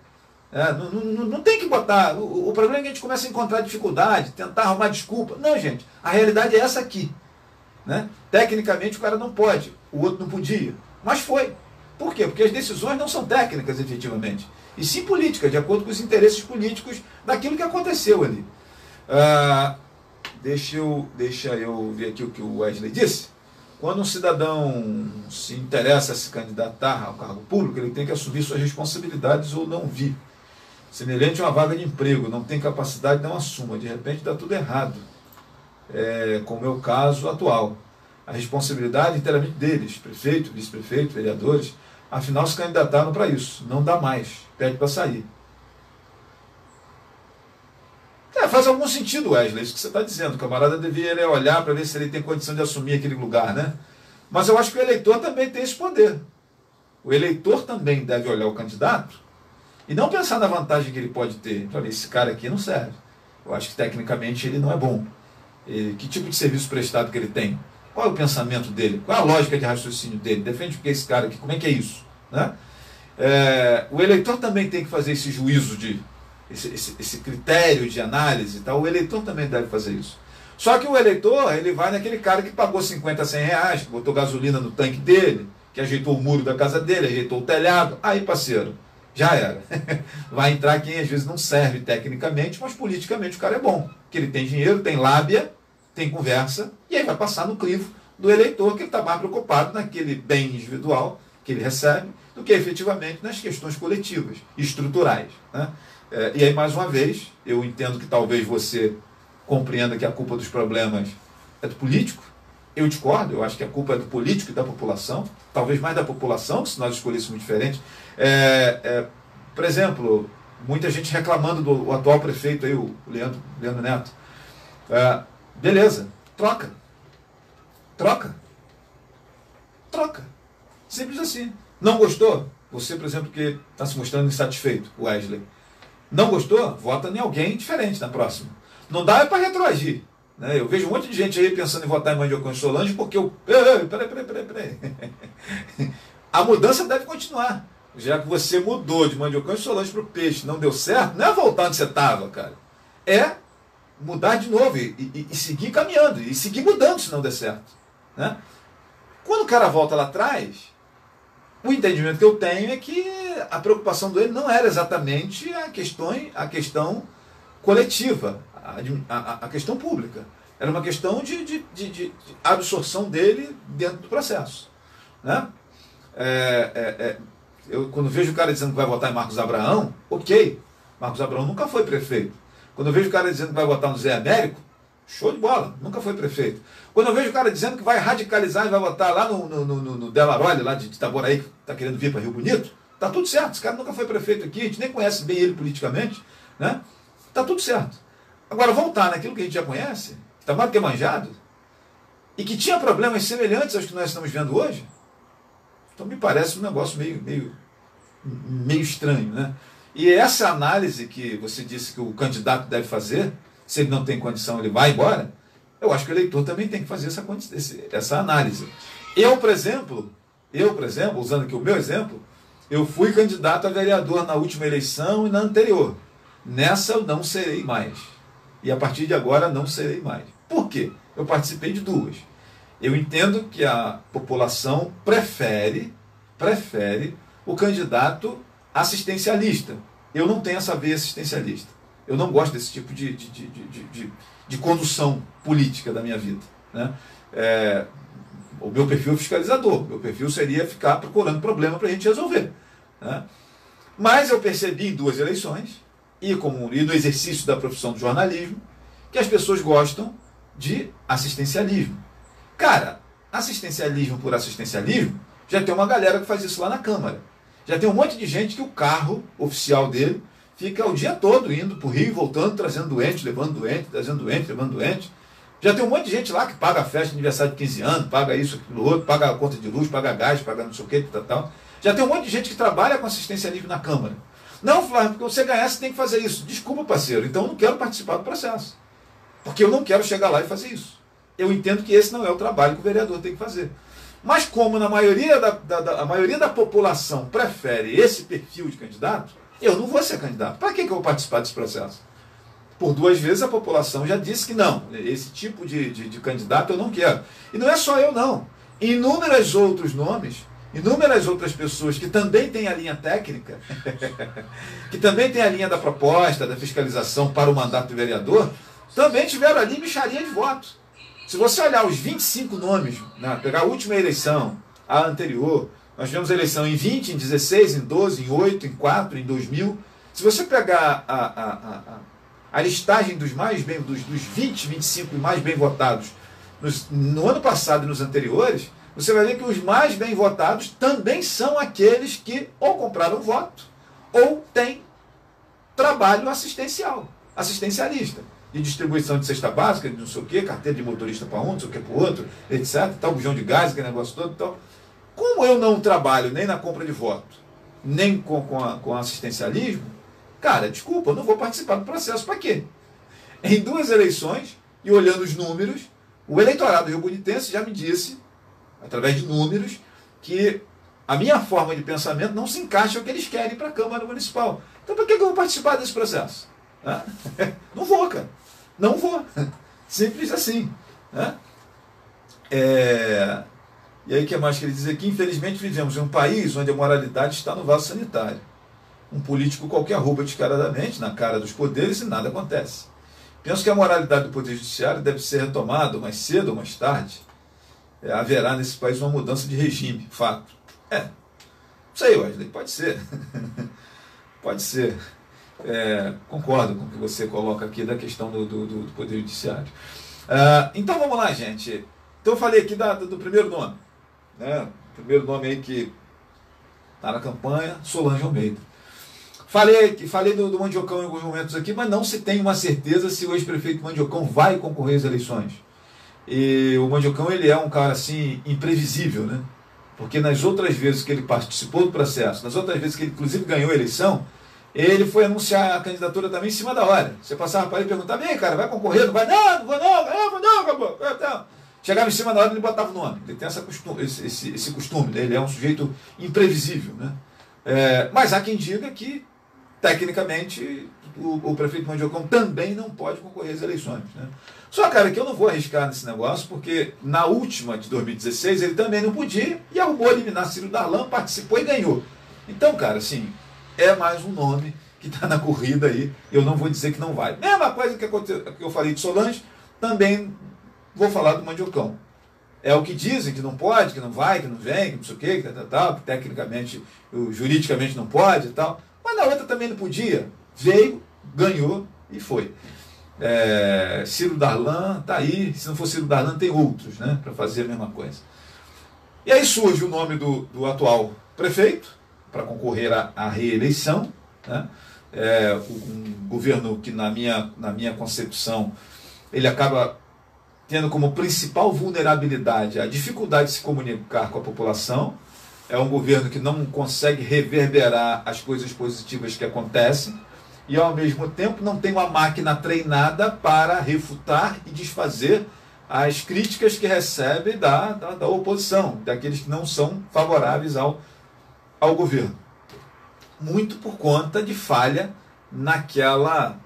Não tem que botar... O problema é que a gente começa a encontrar dificuldade, tentar arrumar desculpa. Não, gente, a realidade é essa aqui. Né? Tecnicamente o cara não pode, o outro não podia. Mas foi. Por quê? Porque as decisões não são técnicas, efetivamente. E sim políticas, de acordo com os interesses políticos daquilo que aconteceu ali. Deixa eu ver aqui o que o Wesley disse. Quando um cidadão se interessa a se candidatar ao cargo público, ele tem que assumir suas responsabilidades ou não vir. Semelhante a uma vaga de emprego, não tem capacidade, não assuma. De repente dá tudo errado. Como é o meu caso atual. A responsabilidade inteiramente deles, prefeito, vice-prefeito, vereadores, afinal se candidataram para isso. Não dá mais. Pede para sair. Faz algum sentido, Wesley, isso que você está dizendo. O camarada devia olhar para ver se ele tem condição de assumir aquele lugar, né? Mas eu acho que o eleitor também tem esse poder. O eleitor também deve olhar o candidato e não pensar na vantagem que ele pode ter. Olha, esse cara aqui não serve. Eu acho que tecnicamente ele não é bom. Que tipo de serviço prestado que ele tem? Qual é o pensamento dele? Qual é a lógica de raciocínio dele? Defende o que esse cara aqui? Como é que é isso? Né? O eleitor também tem que fazer esse juízo esse critério de análise e tal. O eleitor também deve fazer isso. Só que o eleitor, ele vai naquele cara que pagou 50, 100 reais, que botou gasolina no tanque dele, que ajeitou o muro da casa dele, ajeitou o telhado. Aí, parceiro, já era. Vai entrar quem às vezes não serve tecnicamente, mas politicamente o cara é bom. Que ele tem dinheiro, tem lábia, tem conversa, e aí vai passar no crivo do eleitor, que ele está mais preocupado naquele bem individual que ele recebe, do que efetivamente nas questões coletivas, estruturais, né? E aí, mais uma vez, eu entendo que talvez você compreenda que a culpa dos problemas é do político. Eu discordo, eu acho que a culpa é do político e da população, talvez mais da população, se nós escolhêssemos diferente. Por exemplo, muita gente reclamando do atual prefeito aí, o Leandro Neto. Beleza, troca. Simples assim. Não gostou? Você, por exemplo, que está se mostrando insatisfeito, Wesley. Não gostou? Vota em alguém diferente na próxima. Não dá para retroagir. Né? Eu vejo um monte de gente aí pensando em votar em Mandiocão e Solange porque Peraí. A mudança deve continuar. Já que você mudou de Mandiocão e Solange para o Peixe, não deu certo, não é voltar onde você estava, cara. É mudar de novo e seguir caminhando, e seguir mudando se não der certo. Né? Quando o cara volta lá atrás, o entendimento que eu tenho é que a preocupação dele não era exatamente a questão coletiva, a questão pública. Era uma questão de absorção dele dentro do processo. Né? Eu, quando vejo o cara dizendo que vai votar em Marcos Abraão, ok, Marcos Abraão nunca foi prefeito. Quando eu vejo o cara dizendo que vai votar no Zé Américo, show de bola, nunca foi prefeito. Quando eu vejo o cara dizendo que vai radicalizar e vai votar lá no Delarole, lá de Itaboraí, que está querendo vir para Rio Bonito, tá tudo certo. Esse cara nunca foi prefeito aqui, a gente nem conhece bem ele politicamente, né? Tá tudo certo. Agora, voltar naquilo que a gente já conhece, que está mais do que manjado, e que tinha problemas semelhantes aos que nós estamos vendo hoje, então me parece um negócio meio meio estranho, né? E essa análise que você disse que o candidato deve fazer, se ele não tem condição, ele vai embora, eu acho que o eleitor também tem que fazer essa análise. Eu, por exemplo, usando aqui o meu exemplo, eu fui candidato a vereador na última eleição e na anterior. Nessa eu não serei mais. E a partir de agora não serei mais. Por quê? Eu participei de duas. Eu entendo que a população prefere o candidato assistencialista. Eu não tenho essa veia assistencialista. Eu não gosto desse tipo de condução política da minha vida, né? O meu perfil é fiscalizador. O meu perfil seria ficar procurando problema para a gente resolver, né? Mas eu percebi em duas eleições, e no exercício da profissão do jornalismo, que as pessoas gostam de assistencialismo. Cara, assistencialismo por assistencialismo, já tem uma galera que faz isso lá na Câmara. Já tem um monte de gente que o carro oficial dele fica o dia todo indo para o Rio, voltando, trazendo doente, levando doente, trazendo doente, levando doente. Já tem um monte de gente lá que paga a festa de aniversário de 15 anos, paga isso, aquilo outro, paga a conta de luz, paga gás, paga não sei o que, tal. Já tem um monte de gente que trabalha com assistencialismo na Câmara. Não, Flávio, porque você ganhar, você tem que fazer isso. Desculpa, parceiro, então eu não quero participar do processo. Porque eu não quero chegar lá e fazer isso. Eu entendo que esse não é o trabalho que o vereador tem que fazer. Mas como a maioria da população prefere esse perfil de candidato, eu não vou ser candidato. Para que eu vou participar desse processo? Por duas vezes a população já disse que não, esse tipo de candidato eu não quero. E não é só eu não. Inúmeros outros nomes, inúmeras outras pessoas que também têm a linha técnica, que também têm a linha da proposta, da fiscalização para o mandato do vereador, também tiveram ali mixaria de votos. Se você olhar os 25 nomes, né, pegar a última eleição, a anterior, nós tivemos eleição em 20, em 16, em 12, em 8, em 4, em 2000. Se você pegar a listagem dos 20, 25 mais bem votados no ano passado e nos anteriores, você vai ver que os mais bem votados também são aqueles que ou compraram voto ou têm trabalho assistencialista, de distribuição de cesta básica, de não sei o quê, carteira de motorista para um, não sei o que para o outro, etc. Tal, bujão de gás, aquele negócio todo. Tal. Como eu não trabalho nem na compra de voto, nem com assistencialismo, cara, desculpa, eu não vou participar do processo. Para quê? Em duas eleições, e olhando os números, o eleitorado rio-bonitense já me disse, através de números, que a minha forma de pensamento não se encaixa ao que eles querem para a Câmara Municipal. Então, por que eu vou participar desse processo? Não vou, cara. Não vou. Simples assim. Né? E aí o que mais que ele diz aqui? Infelizmente vivemos em um país onde a moralidade está no vaso sanitário. Um político qualquer rouba descaradamente na cara dos poderes e nada acontece. Penso que a moralidade do Poder Judiciário deve ser retomada mais cedo ou mais tarde. Haverá nesse país uma mudança de regime, fato. Não sei, Wesley, pode ser. Pode ser. Concordo com o que você coloca aqui da questão do Poder Judiciário. Então vamos lá, gente. Então eu falei aqui do primeiro nome. Né? O primeiro nome aí que está na campanha, Solange Almeida. Falei do Mandiocão em alguns momentos aqui, mas não se tem uma certeza se o ex-prefeito Mandiocão vai concorrer às eleições. E o Mandiocão, ele é um cara assim imprevisível, né? Porque nas outras vezes que ele participou do processo, nas outras vezes que ele inclusive ganhou a eleição, ele foi anunciar a candidatura também em cima da hora. Você passava para ele e perguntava: bem, cara, vai concorrer? Não vai? Não vou não, acabou. Chegava em cima da hora e ele botava o nome. Ele tem esse costume, né? Ele é um sujeito imprevisível, né? Mas há quem diga que, tecnicamente, o prefeito Mandiocão também não pode concorrer às eleições, né? Só, cara, que eu não vou arriscar nesse negócio, porque na última de 2016 ele também não podia e arrumou eliminar Ciro Darlan, participou e ganhou. Então, cara, assim, é mais um nome que está na corrida aí. Eu não vou dizer que não vai. Mesma coisa que eu falei de Solange, também vou falar do Mandiocão. É o que dizem, que não pode, que não vai, que não vem, que não sei o quê, que tecnicamente, juridicamente não pode e tal. Mas na outra também não podia. Veio, ganhou e foi. Ciro Darlan está aí. Se não for Ciro Darlan, tem outros, né, para fazer a mesma coisa. E aí surge o nome do atual prefeito para concorrer à reeleição, né? Um governo que, na minha concepção, ele acaba tendo como principal vulnerabilidade a dificuldade de se comunicar com a população. é um governo que não consegue reverberar as coisas positivas que acontecem e, ao mesmo tempo, não tem uma máquina treinada para refutar e desfazer as críticas que recebe da oposição, daqueles que não são favoráveis ao governo. Muito por conta de falha naquela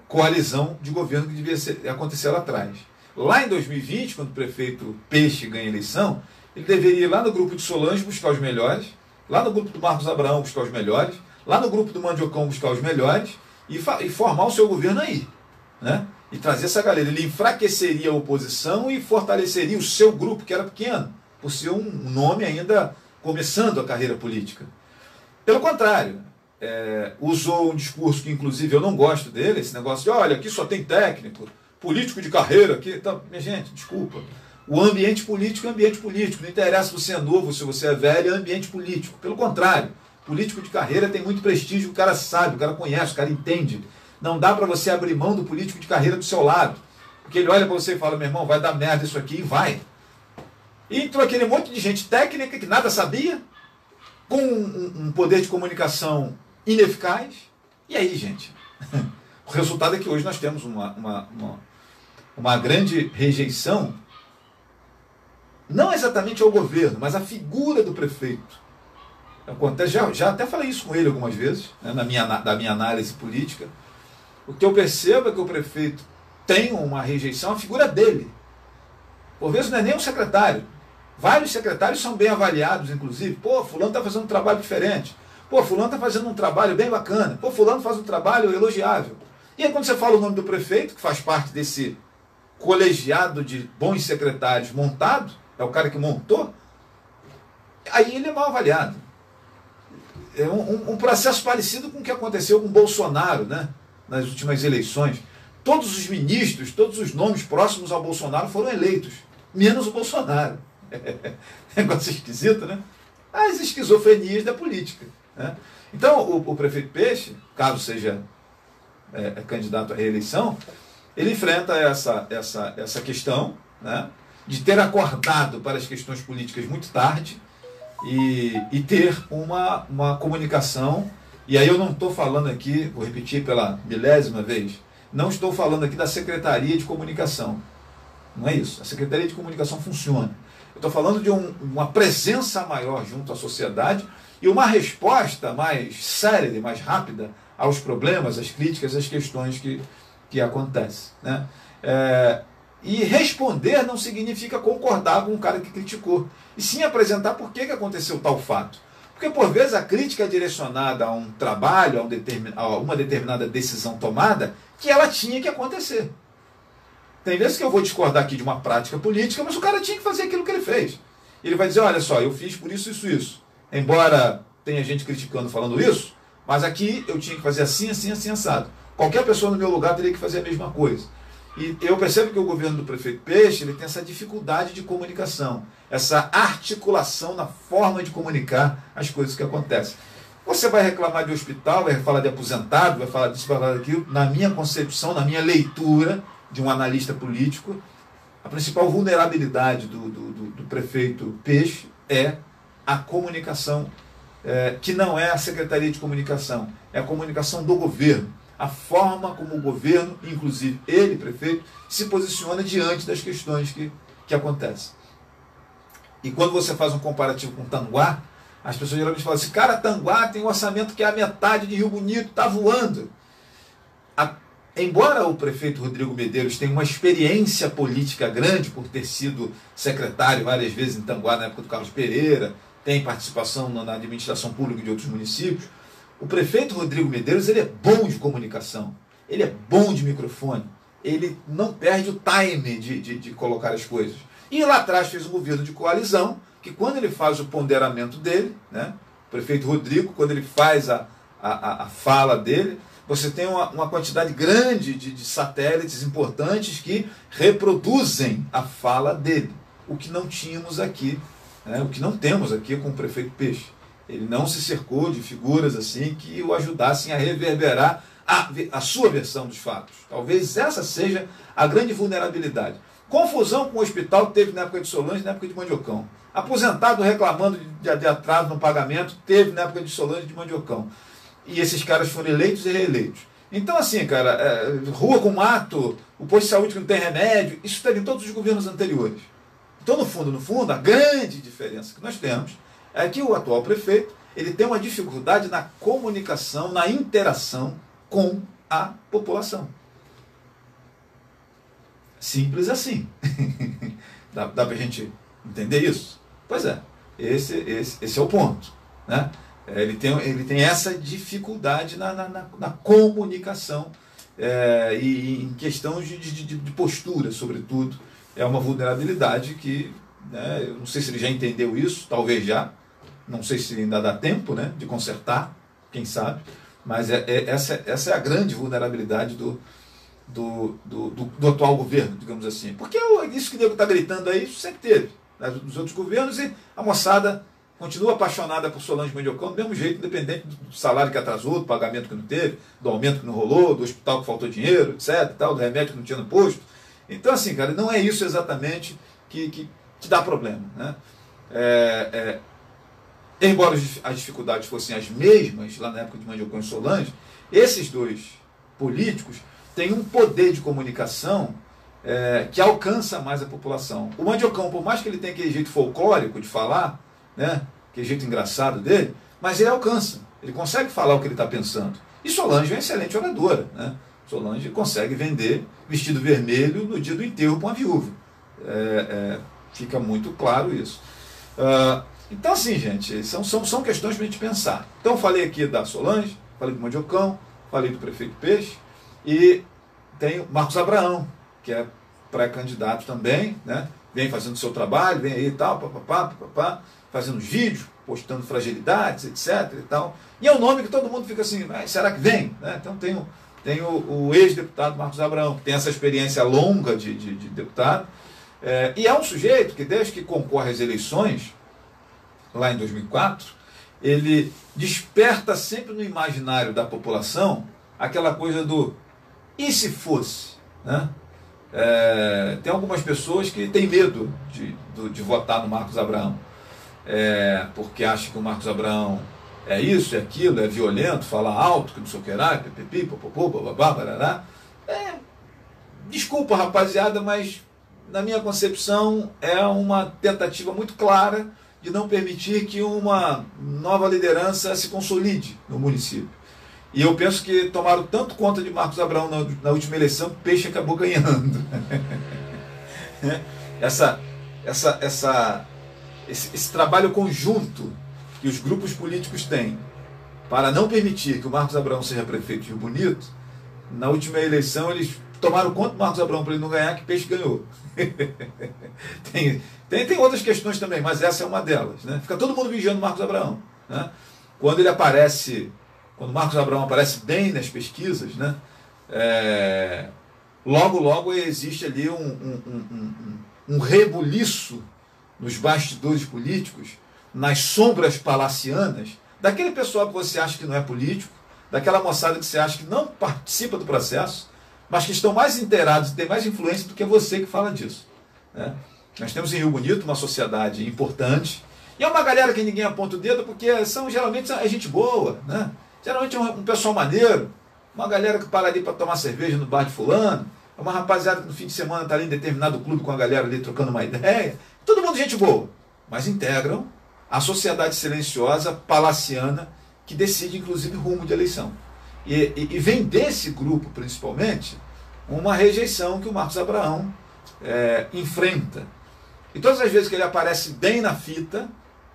coalizão de governo que devia acontecer lá atrás. Lá em 2020, quando o prefeito Peixe ganha a eleição, ele deveria ir lá no grupo de Solange buscar os melhores, lá no grupo do Marcos Abraão buscar os melhores, lá no grupo do Mandiocão buscar os melhores e formar o seu governo aí, né? E trazer essa galera. Ele enfraqueceria a oposição e fortaleceria o seu grupo, que era pequeno, por ser um nome ainda começando a carreira política. Pelo contrário, usou um discurso que, inclusive, eu não gosto dele, esse negócio de, olha, aqui só tem técnico, político de carreira, aqui. Então, minha gente, desculpa. O ambiente político é ambiente político. Não interessa se você é novo, se você é velho, é ambiente político. Pelo contrário, político de carreira tem muito prestígio, o cara sabe, o cara conhece, o cara entende. Não dá para você abrir mão do político de carreira do seu lado. Porque ele olha para você e fala, meu irmão, vai dar merda isso aqui, e vai. E entrou aquele monte de gente técnica que nada sabia, com um poder de comunicação ineficaz. E aí, gente? O resultado é que hoje nós temos uma grande rejeição, não exatamente ao governo, mas à figura do prefeito. Acontece, já até falei isso com ele algumas vezes, né, da minha análise política. O que eu percebo é que o prefeito tem uma rejeição à figura dele. Por vezes não é nem um secretário. Vários secretários são bem avaliados, inclusive. Pô, fulano está fazendo um trabalho diferente. Pô, fulano está fazendo um trabalho bem bacana. Pô, fulano faz um trabalho elogiável. E aí quando você fala o nome do prefeito, que faz parte desse colegiado de bons secretários montado, é o cara que montou, aí ele é mal avaliado. É um processo parecido com o que aconteceu com Bolsonaro, né, nas últimas eleições. Todos os ministros, todos os nomes próximos ao Bolsonaro foram eleitos, menos o Bolsonaro. Negócio esquisito, né? As esquizofrenias da política, né? Então, o prefeito Peixe, caso seja candidato à reeleição, ele enfrenta essa questão, né, de ter acordado para as questões políticas muito tarde e ter uma comunicação. E aí eu não estou falando aqui, vou repetir pela milésima vez, não estou falando aqui da Secretaria de Comunicação. Não é isso. A Secretaria de Comunicação funciona. Eu estou falando de uma presença maior junto à sociedade e uma resposta mais séria, mais rápida aos problemas, às críticas, às questões que acontecem, né? E responder não significa concordar com o cara que criticou, e sim apresentar por que aconteceu tal fato. Porque, por vezes, a crítica é direcionada a um trabalho, a uma determinada decisão tomada, que ela tinha que acontecer. Tem vezes que eu vou discordar aqui de uma prática política, mas o cara tinha que fazer aquilo que ele fez. Ele vai dizer, olha só, eu fiz por isso, isso, isso. Embora tenha gente criticando falando isso, mas aqui eu tinha que fazer assim, assim, assim, assado. Qualquer pessoa no meu lugar teria que fazer a mesma coisa. E eu percebo que o governo do prefeito Peixe ele tem essa dificuldade de comunicação, essa articulação na forma de comunicar as coisas que acontecem. Você vai reclamar de hospital, vai falar de aposentado, vai falar disso, vai falar daquilo. Na minha concepção, na minha leitura de um analista político, a principal vulnerabilidade do prefeito Peixe é a comunicação, que não é a Secretaria de Comunicação, é a comunicação do governo. A forma como o governo, inclusive ele, prefeito, se posiciona diante das questões que acontecem. E quando você faz um comparativo com Tanguá, as pessoas geralmente falam assim, cara, Tanguá tem um orçamento que é a metade de Rio Bonito, está voando. Embora o prefeito Rodrigo Medeiros tenha uma experiência política grande por ter sido secretário várias vezes em Tanguá na época do Carlos Pereira, tem participação na administração pública de outros municípios, o prefeito Rodrigo Medeiros ele é bom de comunicação, ele é bom de microfone, ele não perde o time de colocar as coisas. E lá atrás fez um governo de coalizão, que quando ele faz o ponderamento dele, né, o prefeito Rodrigo, quando ele faz a fala dele, você tem uma quantidade grande de satélites importantes que reproduzem a fala dele, o que não tínhamos aqui, né, o que não temos aqui com o prefeito Peixe. Ele não se cercou de figuras assim que o ajudassem a reverberar a sua versão dos fatos. Talvez essa seja a grande vulnerabilidade. Confusão com o hospital que teve na época de Solange, na época de Mandiocão. Aposentado reclamando de atraso no pagamento, teve na época de Solange e de Mandiocão. E esses caras foram eleitos e reeleitos. Então, assim, cara, rua com mato, o posto de saúde que não tem remédio, isso teve em todos os governos anteriores. Então, no fundo, a grande diferença que nós temos é que o atual prefeito ele tem uma dificuldade na comunicação, na interação com a população. Simples assim. Dá para a gente entender isso? Pois é, esse é o ponto, né? Ele tem essa dificuldade na comunicação e em questão de postura, sobretudo. É uma vulnerabilidade que, né, eu não sei se ele já entendeu isso, talvez já, não sei se ainda dá tempo, né, de consertar, quem sabe, mas essa é a grande vulnerabilidade do atual governo, digamos assim. Porque isso que o nego está gritando aí, isso sempre teve, né, nos outros governos, e a moçada continua apaixonada por Solange Mandiocão do mesmo jeito, independente do salário que atrasou, do pagamento que não teve, do aumento que não rolou, do hospital que faltou dinheiro, etc., tal, do remédio que não tinha no posto. Então, assim, cara, não é isso exatamente que dá problema, né? Embora as dificuldades fossem as mesmas lá na época de Mandiocão e Solange, esses dois políticos têm um poder de comunicação que alcança mais a população. O Mandiocão, por mais que ele tenha aquele jeito folclórico de falar, né, aquele jeito engraçado dele, mas ele alcança, ele consegue falar o que ele está pensando. E Solange é uma excelente oradora, né? Solange consegue vender vestido vermelho no dia do enterro para uma viúva. Fica muito claro isso. Então, assim, gente, são questões para a gente pensar. Então, falei aqui da Solange, falei do Mandiocão, falei do prefeito Peixe, e tem o Marcos Abraão, que é pré-candidato também, né? Vem fazendo seu trabalho, vem aí e tal, fazendo vídeos, postando fragilidades, etc. e tal. E é um nome que todo mundo fica assim, será que vem? Né? Então, tem o ex-deputado Marcos Abraão, que tem essa experiência longa de deputado, e é um sujeito que, desde que concorre às eleições, lá em 2004, ele desperta sempre no imaginário da população aquela coisa do e se fosse? Né? Tem algumas pessoas que têm medo de votar no Marcos Abraão, porque acham que o Marcos Abraão é isso, é aquilo, é violento, fala alto, que não sei o que lá, pipipi, popopô, bababá, barará. Desculpa, rapaziada, mas na minha concepção é uma tentativa muito clara de não permitir que uma nova liderança se consolide no município. E eu penso que tomaram tanto conta de Marcos Abraão na última eleição que o Peixe acabou ganhando. Esse trabalho conjunto que os grupos políticos têm para não permitir que o Marcos Abraão seja prefeito de Rio Bonito, na última eleição eles tomaram conta do Marcos Abraão para ele não ganhar, que Peixe ganhou. Tem outras questões também, mas essa é uma delas, né? Fica todo mundo vigiando o Marcos Abraão, né? Quando o Marcos Abraão aparece bem nas pesquisas, né? Logo existe ali um rebuliço nos bastidores políticos, nas sombras palacianas, daquele pessoal que você acha que não é político, daquela moçada que você acha que não participa do processo, mas que estão mais inteirados e têm mais influência do que você que fala disso, né? Nós temos em Rio Bonito uma sociedade importante, e é uma galera que ninguém aponta o dedo, porque geralmente é gente boa, né? Geralmente é um pessoal maneiro, uma galera que para ali para tomar cerveja no bar de fulano, é uma rapaziada que no fim de semana está ali em determinado clube com a galera ali trocando uma ideia, todo mundo gente boa, mas integram a sociedade silenciosa, palaciana, que decide inclusive o rumo de eleição. E vem desse grupo, principalmente, uma rejeição que o Marcos Abraão enfrenta. E todas as vezes que ele aparece bem na fita,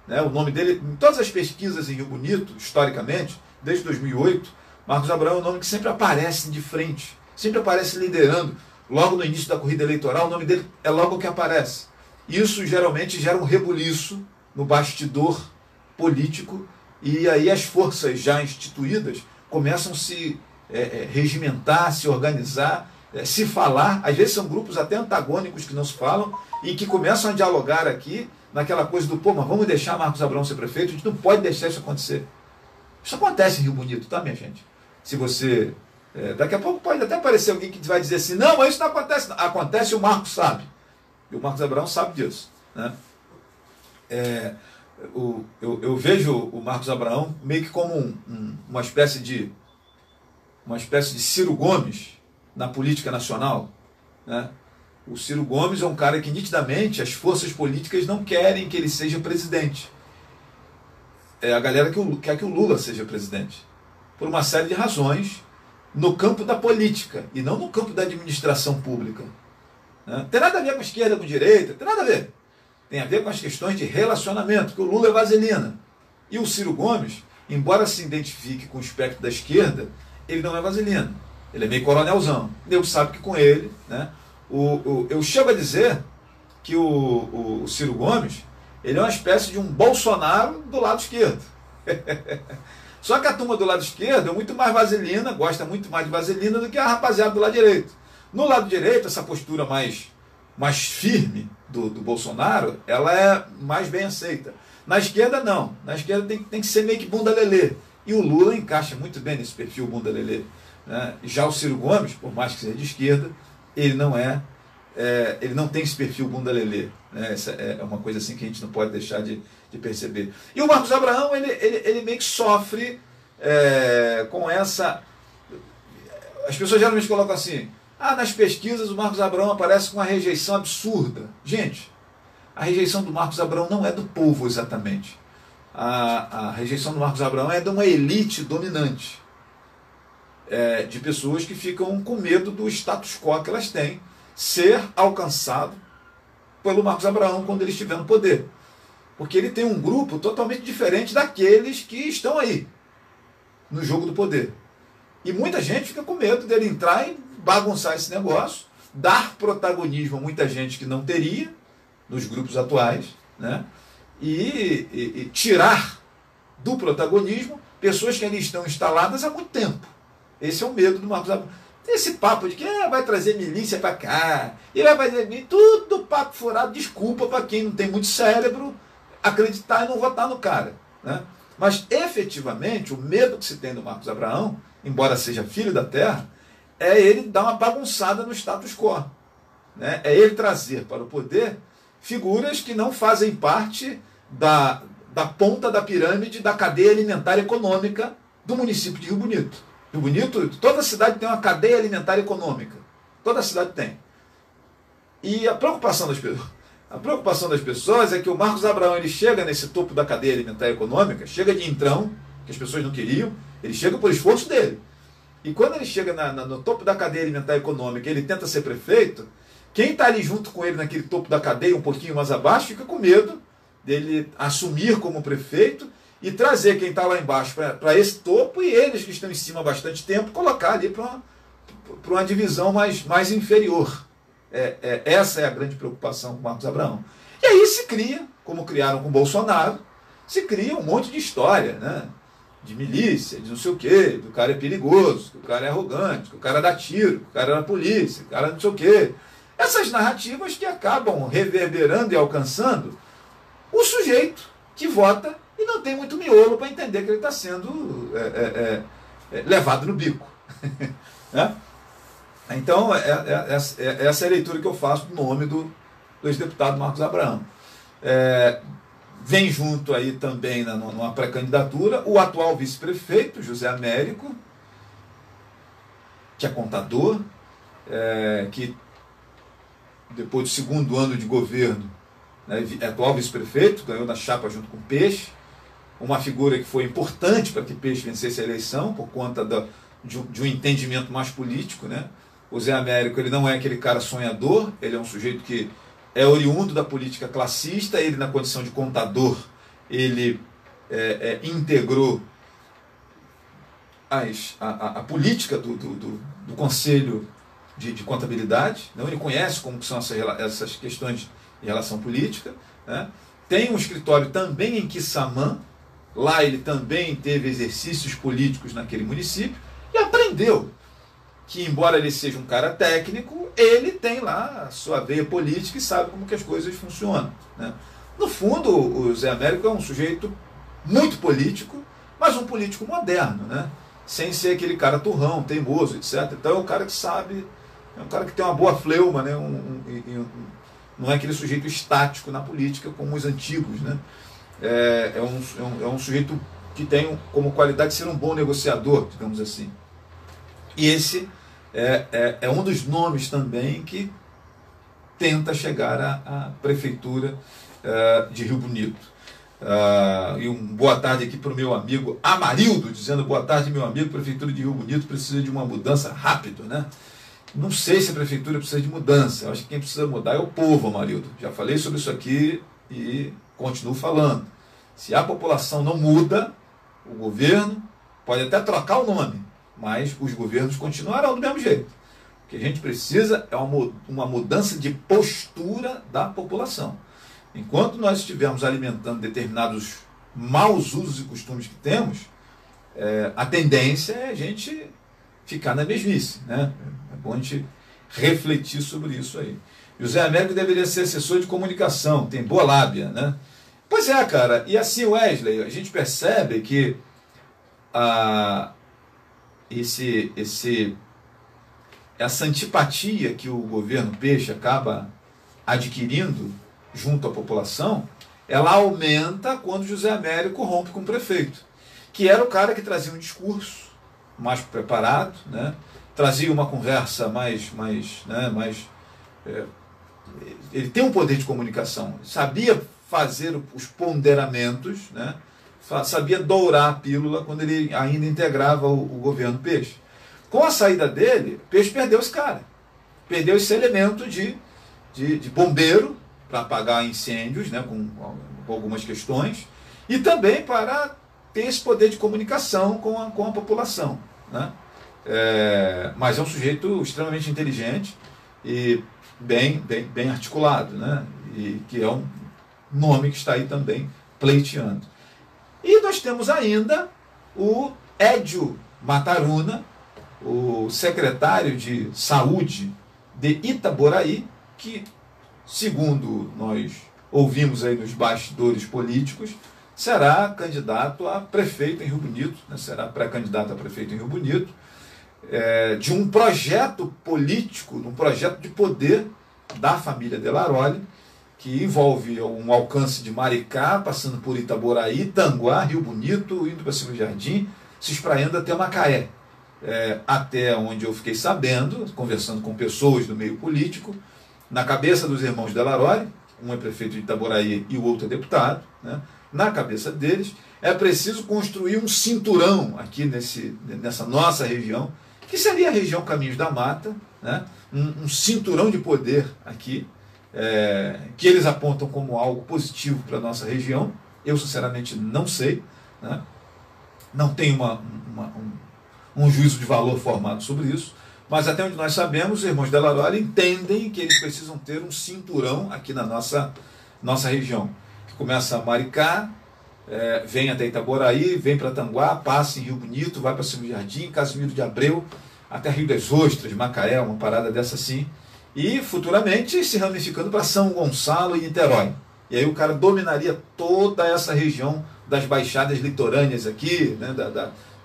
né, o nome dele, em todas as pesquisas em Rio Bonito, historicamente, desde 2008, Marcos Abraão é um nome que sempre aparece de frente, sempre aparece liderando. Logo no início da corrida eleitoral, o nome dele é logo o que aparece. Isso geralmente gera um rebuliço no bastidor político, e aí as forças já instituídas começam a se regimentar, se organizar, se falar. Às vezes são grupos até antagônicos que não se falam e que começam a dialogar aqui naquela coisa do, mas vamos deixar Marcos Abraão ser prefeito, a gente não pode deixar isso acontecer. Isso acontece em Rio Bonito, tá, minha gente? Se você... daqui a pouco pode até aparecer alguém que vai dizer assim, não, mas isso não acontece. Não. Acontece, o Marcos sabe. E o Marcos Abraão sabe disso, né? Eu vejo o Marcos Abraão meio que como uma espécie de Ciro Gomes na política nacional, né? O Ciro Gomes é um cara que nitidamente as forças políticas não querem que ele seja presidente. A galera quer que o Lula seja presidente, por uma série de razões no campo da política e não no campo da administração pública, né? Tem nada a ver com esquerda, com direita, tem nada a ver. Tem a ver com as questões de relacionamento, que o Lula é vaselina. E o Ciro Gomes, embora se identifique com o espectro da esquerda, ele não é vaselina. Ele é meio coronelzão. Deus sabe que com ele, né? Eu chego a dizer que o Ciro Gomes, ele é uma espécie de um Bolsonaro do lado esquerdo. Só que a turma do lado esquerdo é muito mais vaselina, gosta muito mais de vaselina do que a rapaziada do lado direito. No lado direito, essa postura mais firme do Bolsonaro, ela é mais bem aceita. Na esquerda, não. Na esquerda tem que ser meio que bunda lelê. E o Lula encaixa muito bem nesse perfil bunda lelê, né? Já o Ciro Gomes, por mais que seja de esquerda, ele não tem esse perfil bunda lelê, né? Essa é uma coisa assim que a gente não pode deixar de perceber. E o Marcos Abraão, ele meio que sofre com essa... As pessoas geralmente colocam assim: nas pesquisas o Marcos Abraão aparece com uma rejeição absurda. Gente, a rejeição do Marcos Abraão não é do povo exatamente. A rejeição do Marcos Abraão é de uma elite dominante, de pessoas que ficam com medo do status quo que elas têm ser alcançado pelo Marcos Abraão quando ele estiver no poder. Porque ele tem um grupo totalmente diferente daqueles que estão aí, no jogo do poder. E muita gente fica com medo dele entrar e bagunçar esse negócio, dar protagonismo a muita gente que não teria nos grupos atuais, né? E tirar do protagonismo pessoas que ali estão instaladas há muito tempo. Esse é o medo do Marcos Abraão. Tem esse papo de que vai trazer milícia para cá, e vai fazer tudo papo furado, desculpa para quem não tem muito cérebro acreditar e não votar no cara, né? Mas efetivamente o medo que se tem do Marcos Abraão, embora seja filho da terra, é ele dar uma bagunçada no status quo, né? É ele trazer para o poder figuras que não fazem parte da ponta da pirâmide da cadeia alimentar econômica do município de Rio Bonito. Rio Bonito, toda cidade tem uma cadeia alimentar econômica. Toda cidade tem. E a preocupação das pessoas é que o Marcos Abraão, ele chega nesse topo da cadeia alimentar econômica, chega de entrão, que as pessoas não queriam, ele chega por esforço dele. E quando ele chega no topo da cadeia alimentar econômica, ele tenta ser prefeito, quem está ali junto com ele naquele topo da cadeia, um pouquinho mais abaixo, fica com medo dele assumir como prefeito e trazer quem está lá embaixo para esse topo e eles que estão em cima há bastante tempo, colocar ali para uma divisão mais inferior. Essa é a grande preocupação com o Marcos Abraão. E aí se cria, como criaram com o Bolsonaro, se cria um monte de história, né? De milícia, de não sei o quê, que o cara é perigoso, que o cara é arrogante, que o cara dá tiro, que o cara é da polícia, que o cara não sei o quê. Essas narrativas que acabam reverberando e alcançando o sujeito que vota e não tem muito miolo para entender que ele está sendo levado no bico. Né? Então, essa é a leitura que eu faço do nome do ex-deputado Marcos Abraão. Vem junto aí também, numa pré-candidatura, o atual vice-prefeito, José Américo, que é contador, que depois do segundo ano de governo, né, atual vice-prefeito, ganhou na chapa junto com o Peixe, uma figura que foi importante para que Peixe vencesse a eleição, por conta de um entendimento mais político, né? O Zé Américo, ele não é aquele cara sonhador, ele é um sujeito que é oriundo da política classista, ele na condição de contador, ele integrou a política do Conselho de Contabilidade, não? Ele conhece como são essas questões em relação política, né? Tem um escritório também em Quissamã, lá ele também teve exercícios políticos naquele município, e aprendeu que, embora ele seja um cara técnico, ele tem lá a sua veia política e sabe como que as coisas funcionam, né? No fundo, o Zé Américo é um sujeito muito político, mas um político moderno, né? Sem ser aquele cara turrão, teimoso, etc. Então é um cara que sabe, é um cara que tem uma boa fleuma, né? não é aquele sujeito estático na política como os antigos, né? É um sujeito que tem como qualidade de ser um bom negociador, digamos assim. E esse é um dos nomes também que tenta chegar à prefeitura de Rio Bonito. E boa tarde aqui para o meu amigo Amarildo, dizendo: boa tarde, meu amigo, prefeitura de Rio Bonito precisa de uma mudança rápido, né? Não sei se a prefeitura precisa de mudança, eu acho que quem precisa mudar é o povo, Amarildo. Já falei sobre isso aqui e continuo falando. Se a população não muda, o governo pode até trocar o nome, mas os governos continuarão do mesmo jeito. O que a gente precisa é uma mudança de postura da população. Enquanto nós estivermos alimentando determinados maus usos e costumes que temos, a tendência é a gente ficar na mesmice, né? É bom a gente refletir sobre isso aí. José Américo deveria ser assessor de comunicação, tem boa lábia, né? Pois é, cara, e assim, Wesley, a gente percebe que essa antipatia que o governo Peixe acaba adquirindo junto à população, ela aumenta quando José Américo rompe com o prefeito, que era o cara que trazia um discurso mais preparado, né? Trazia uma conversa ele tem um poder de comunicação, sabia fazer os ponderamentos, né? Sabia dourar a pílula quando ele ainda integrava o governo Peixe. Com a saída dele, Peixe perdeu esse cara, perdeu esse elemento de bombeiro para apagar incêndios, né? com algumas questões, e também para ter esse poder de comunicação com a população, né? Mas é um sujeito extremamente inteligente e bem articulado, né? E que é um nome que está aí também pleiteando. E nós temos ainda o Edio Mataruna, o secretário de Saúde de Itaboraí, que, segundo nós ouvimos aí nos bastidores políticos, será candidato a prefeito em Rio Bonito, né? Será pré-candidato a prefeito em Rio Bonito, de um projeto político, um projeto de poder da família Delaroli, que envolve um alcance de Maricá, passando por Itaboraí, Tanguá, Rio Bonito, indo para Silvio Jardim, se espraiando até Macaé. Até onde eu fiquei sabendo, conversando com pessoas do meio político, na cabeça dos irmãos Delaroli, um é prefeito de Itaboraí e o outro é deputado, né? Na cabeça deles, é preciso construir um cinturão aqui nessa nossa região, que seria a região Caminhos da Mata, né? Um cinturão de poder aqui, que eles apontam como algo positivo para a nossa região. Eu, sinceramente, não sei, né? Não tenho um juízo de valor formado sobre isso, mas até onde nós sabemos, os irmãos Delaroli entendem que eles precisam ter um cinturão aqui na nossa região, que começa a Maricá, vem até Itaboraí, vem para Tanguá, passa em Rio Bonito, vai para Silvio Jardim, Casimiro de Abreu, até Rio das Ostras, Macaé, uma parada dessa assim, e futuramente se ramificando para São Gonçalo e Niterói. E aí o cara dominaria toda essa região das baixadas litorâneas aqui, né,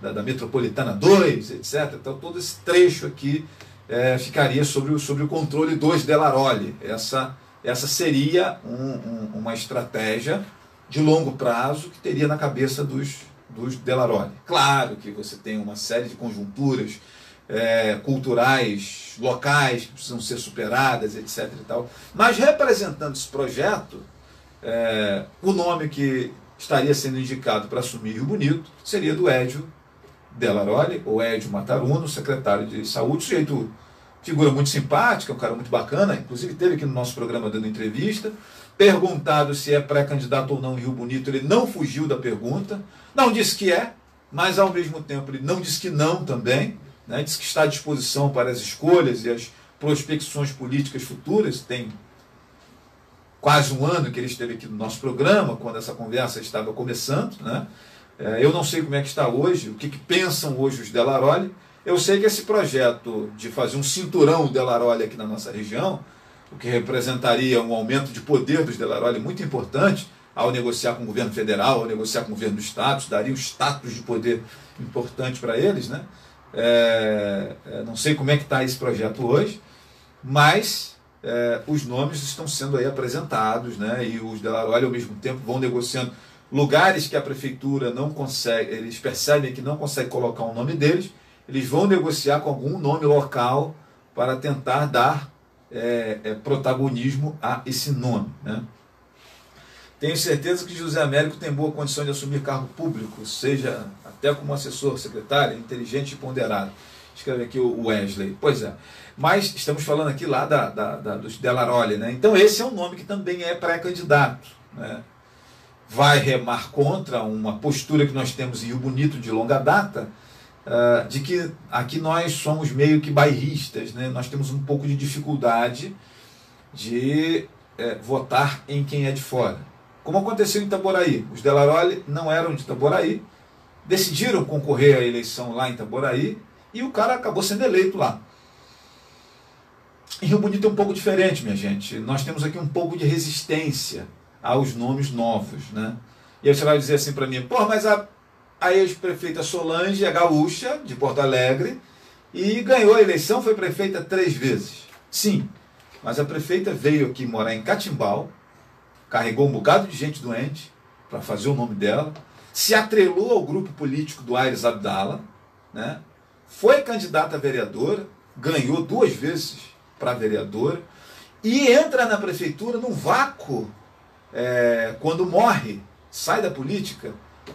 da Metropolitana 2, etc. Então todo esse trecho aqui ficaria sobre o controle dos Delaroli. Essa seria uma estratégia de longo prazo que teria na cabeça dos Delaroli. Claro que você tem uma série de conjunturas culturais, locais, que precisam ser superadas, etc. e tal. Mas representando esse projeto, o nome que estaria sendo indicado para assumir Rio Bonito seria do Edio Delaroli, ou Edio Mataruna, secretário de Saúde, sujeito, figura muito simpática, um cara muito bacana, inclusive esteve aqui no nosso programa dando entrevista. Perguntado se é pré-candidato ou não em Rio Bonito, ele não fugiu da pergunta, não disse que mas ao mesmo tempo ele não disse que não também, né? Disse que está à disposição para as escolhas e as prospecções políticas futuras. Tem quase um ano que ele esteve aqui no nosso programa, quando essa conversa estava começando, né? Eu não sei como é que está hoje, o que pensam hoje os Delaroli. Eu sei que esse projeto de fazer um cinturão Delaroli aqui na nossa região, o que representaria um aumento de poder dos Delaroli muito importante, ao negociar com o governo federal, ao negociar com o governo do Estado, daria um status de poder importante para eles, né? Não sei como é que está esse projeto hoje, mas os nomes estão sendo aí apresentados, né? E os Delarolle, ao mesmo tempo, vão negociando lugares que a prefeitura não consegue, eles percebem que não consegue colocar o nome deles, eles vão negociar com algum nome local para tentar dar protagonismo a esse nome, né? Tenho certeza que José Américo tem boa condição de assumir cargo público, seja até como assessor, secretário, inteligente e ponderado. Escreve aqui o Wesley. Pois é. Mas estamos falando aqui lá dos Delarolle, né? Então esse é um nome que também é pré-candidato, né? Vai remar contra uma postura que nós temos em Rio Bonito de longa data, de que aqui nós somos meio que bairristas, né? Nós temos um pouco de dificuldade de votar em quem é de fora. Como aconteceu em Itaboraí. Os Delarolle não eram de Itaboraí, decidiram concorrer à eleição lá em Itaboraí e o cara acabou sendo eleito lá. Em Rio Bonito é um pouco diferente, minha gente. Nós temos aqui um pouco de resistência aos nomes novos, né? E aí você vai dizer assim para mim, pô, mas a ex-prefeita Solange é gaúcha, de Porto Alegre, e ganhou a eleição, foi prefeita 3 vezes. Sim, mas a prefeita veio aqui morar em Catimbau, carregou um bocado de gente doente para fazer o nome dela, se atrelou ao grupo político do Aires Abdala, né? Foi candidata a vereadora, ganhou 2 vezes para vereadora, e entra na prefeitura num vácuo quando morre, sai da política,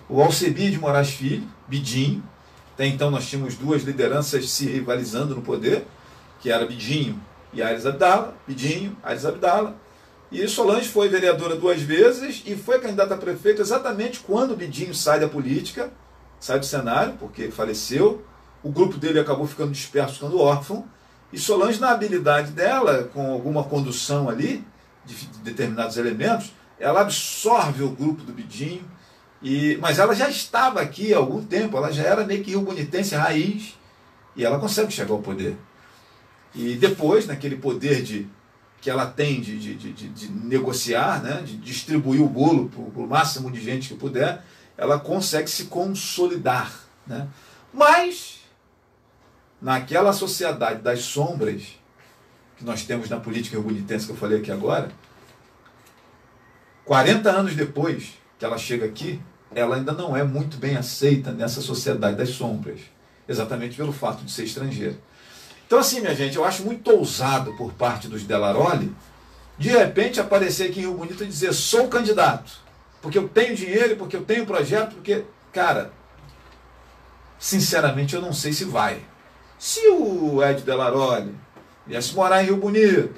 o Alcebi de Moraes Filho, Bidinho. Até então nós tínhamos 2 lideranças se rivalizando no poder, que era Bidinho e Aires Abdala, Bidinho, Aires Abdala. E Solange foi vereadora 2 vezes e foi candidata a prefeito exatamente quando o Bidinho sai da política, sai do cenário, porque faleceu. O grupo dele acabou ficando disperso, ficando órfão. E Solange, na habilidade dela, com alguma condução ali, de determinados elementos, ela absorve o grupo do Bidinho. Mas ela já estava aqui há algum tempo, ela já era meio que rio-bonitense raiz, e ela consegue chegar ao poder. E depois, naquele poder que ela tem de negociar, né, de distribuir o bolo para o máximo de gente que puder, ela consegue se consolidar, né? Mas, naquela sociedade das sombras que nós temos na política rio-bonitense, que eu falei aqui agora, 40 anos depois que ela chega aqui, ela ainda não é muito bem aceita nessa sociedade das sombras, exatamente pelo fato de ser estrangeira. Então assim, minha gente, eu acho muito ousado por parte dos Delarolle, de repente aparecer aqui em Rio Bonito e dizer, sou candidato, porque eu tenho dinheiro, porque eu tenho projeto, porque, cara, sinceramente eu não sei se vai. Se o Ed Delarolle viesse morar em Rio Bonito,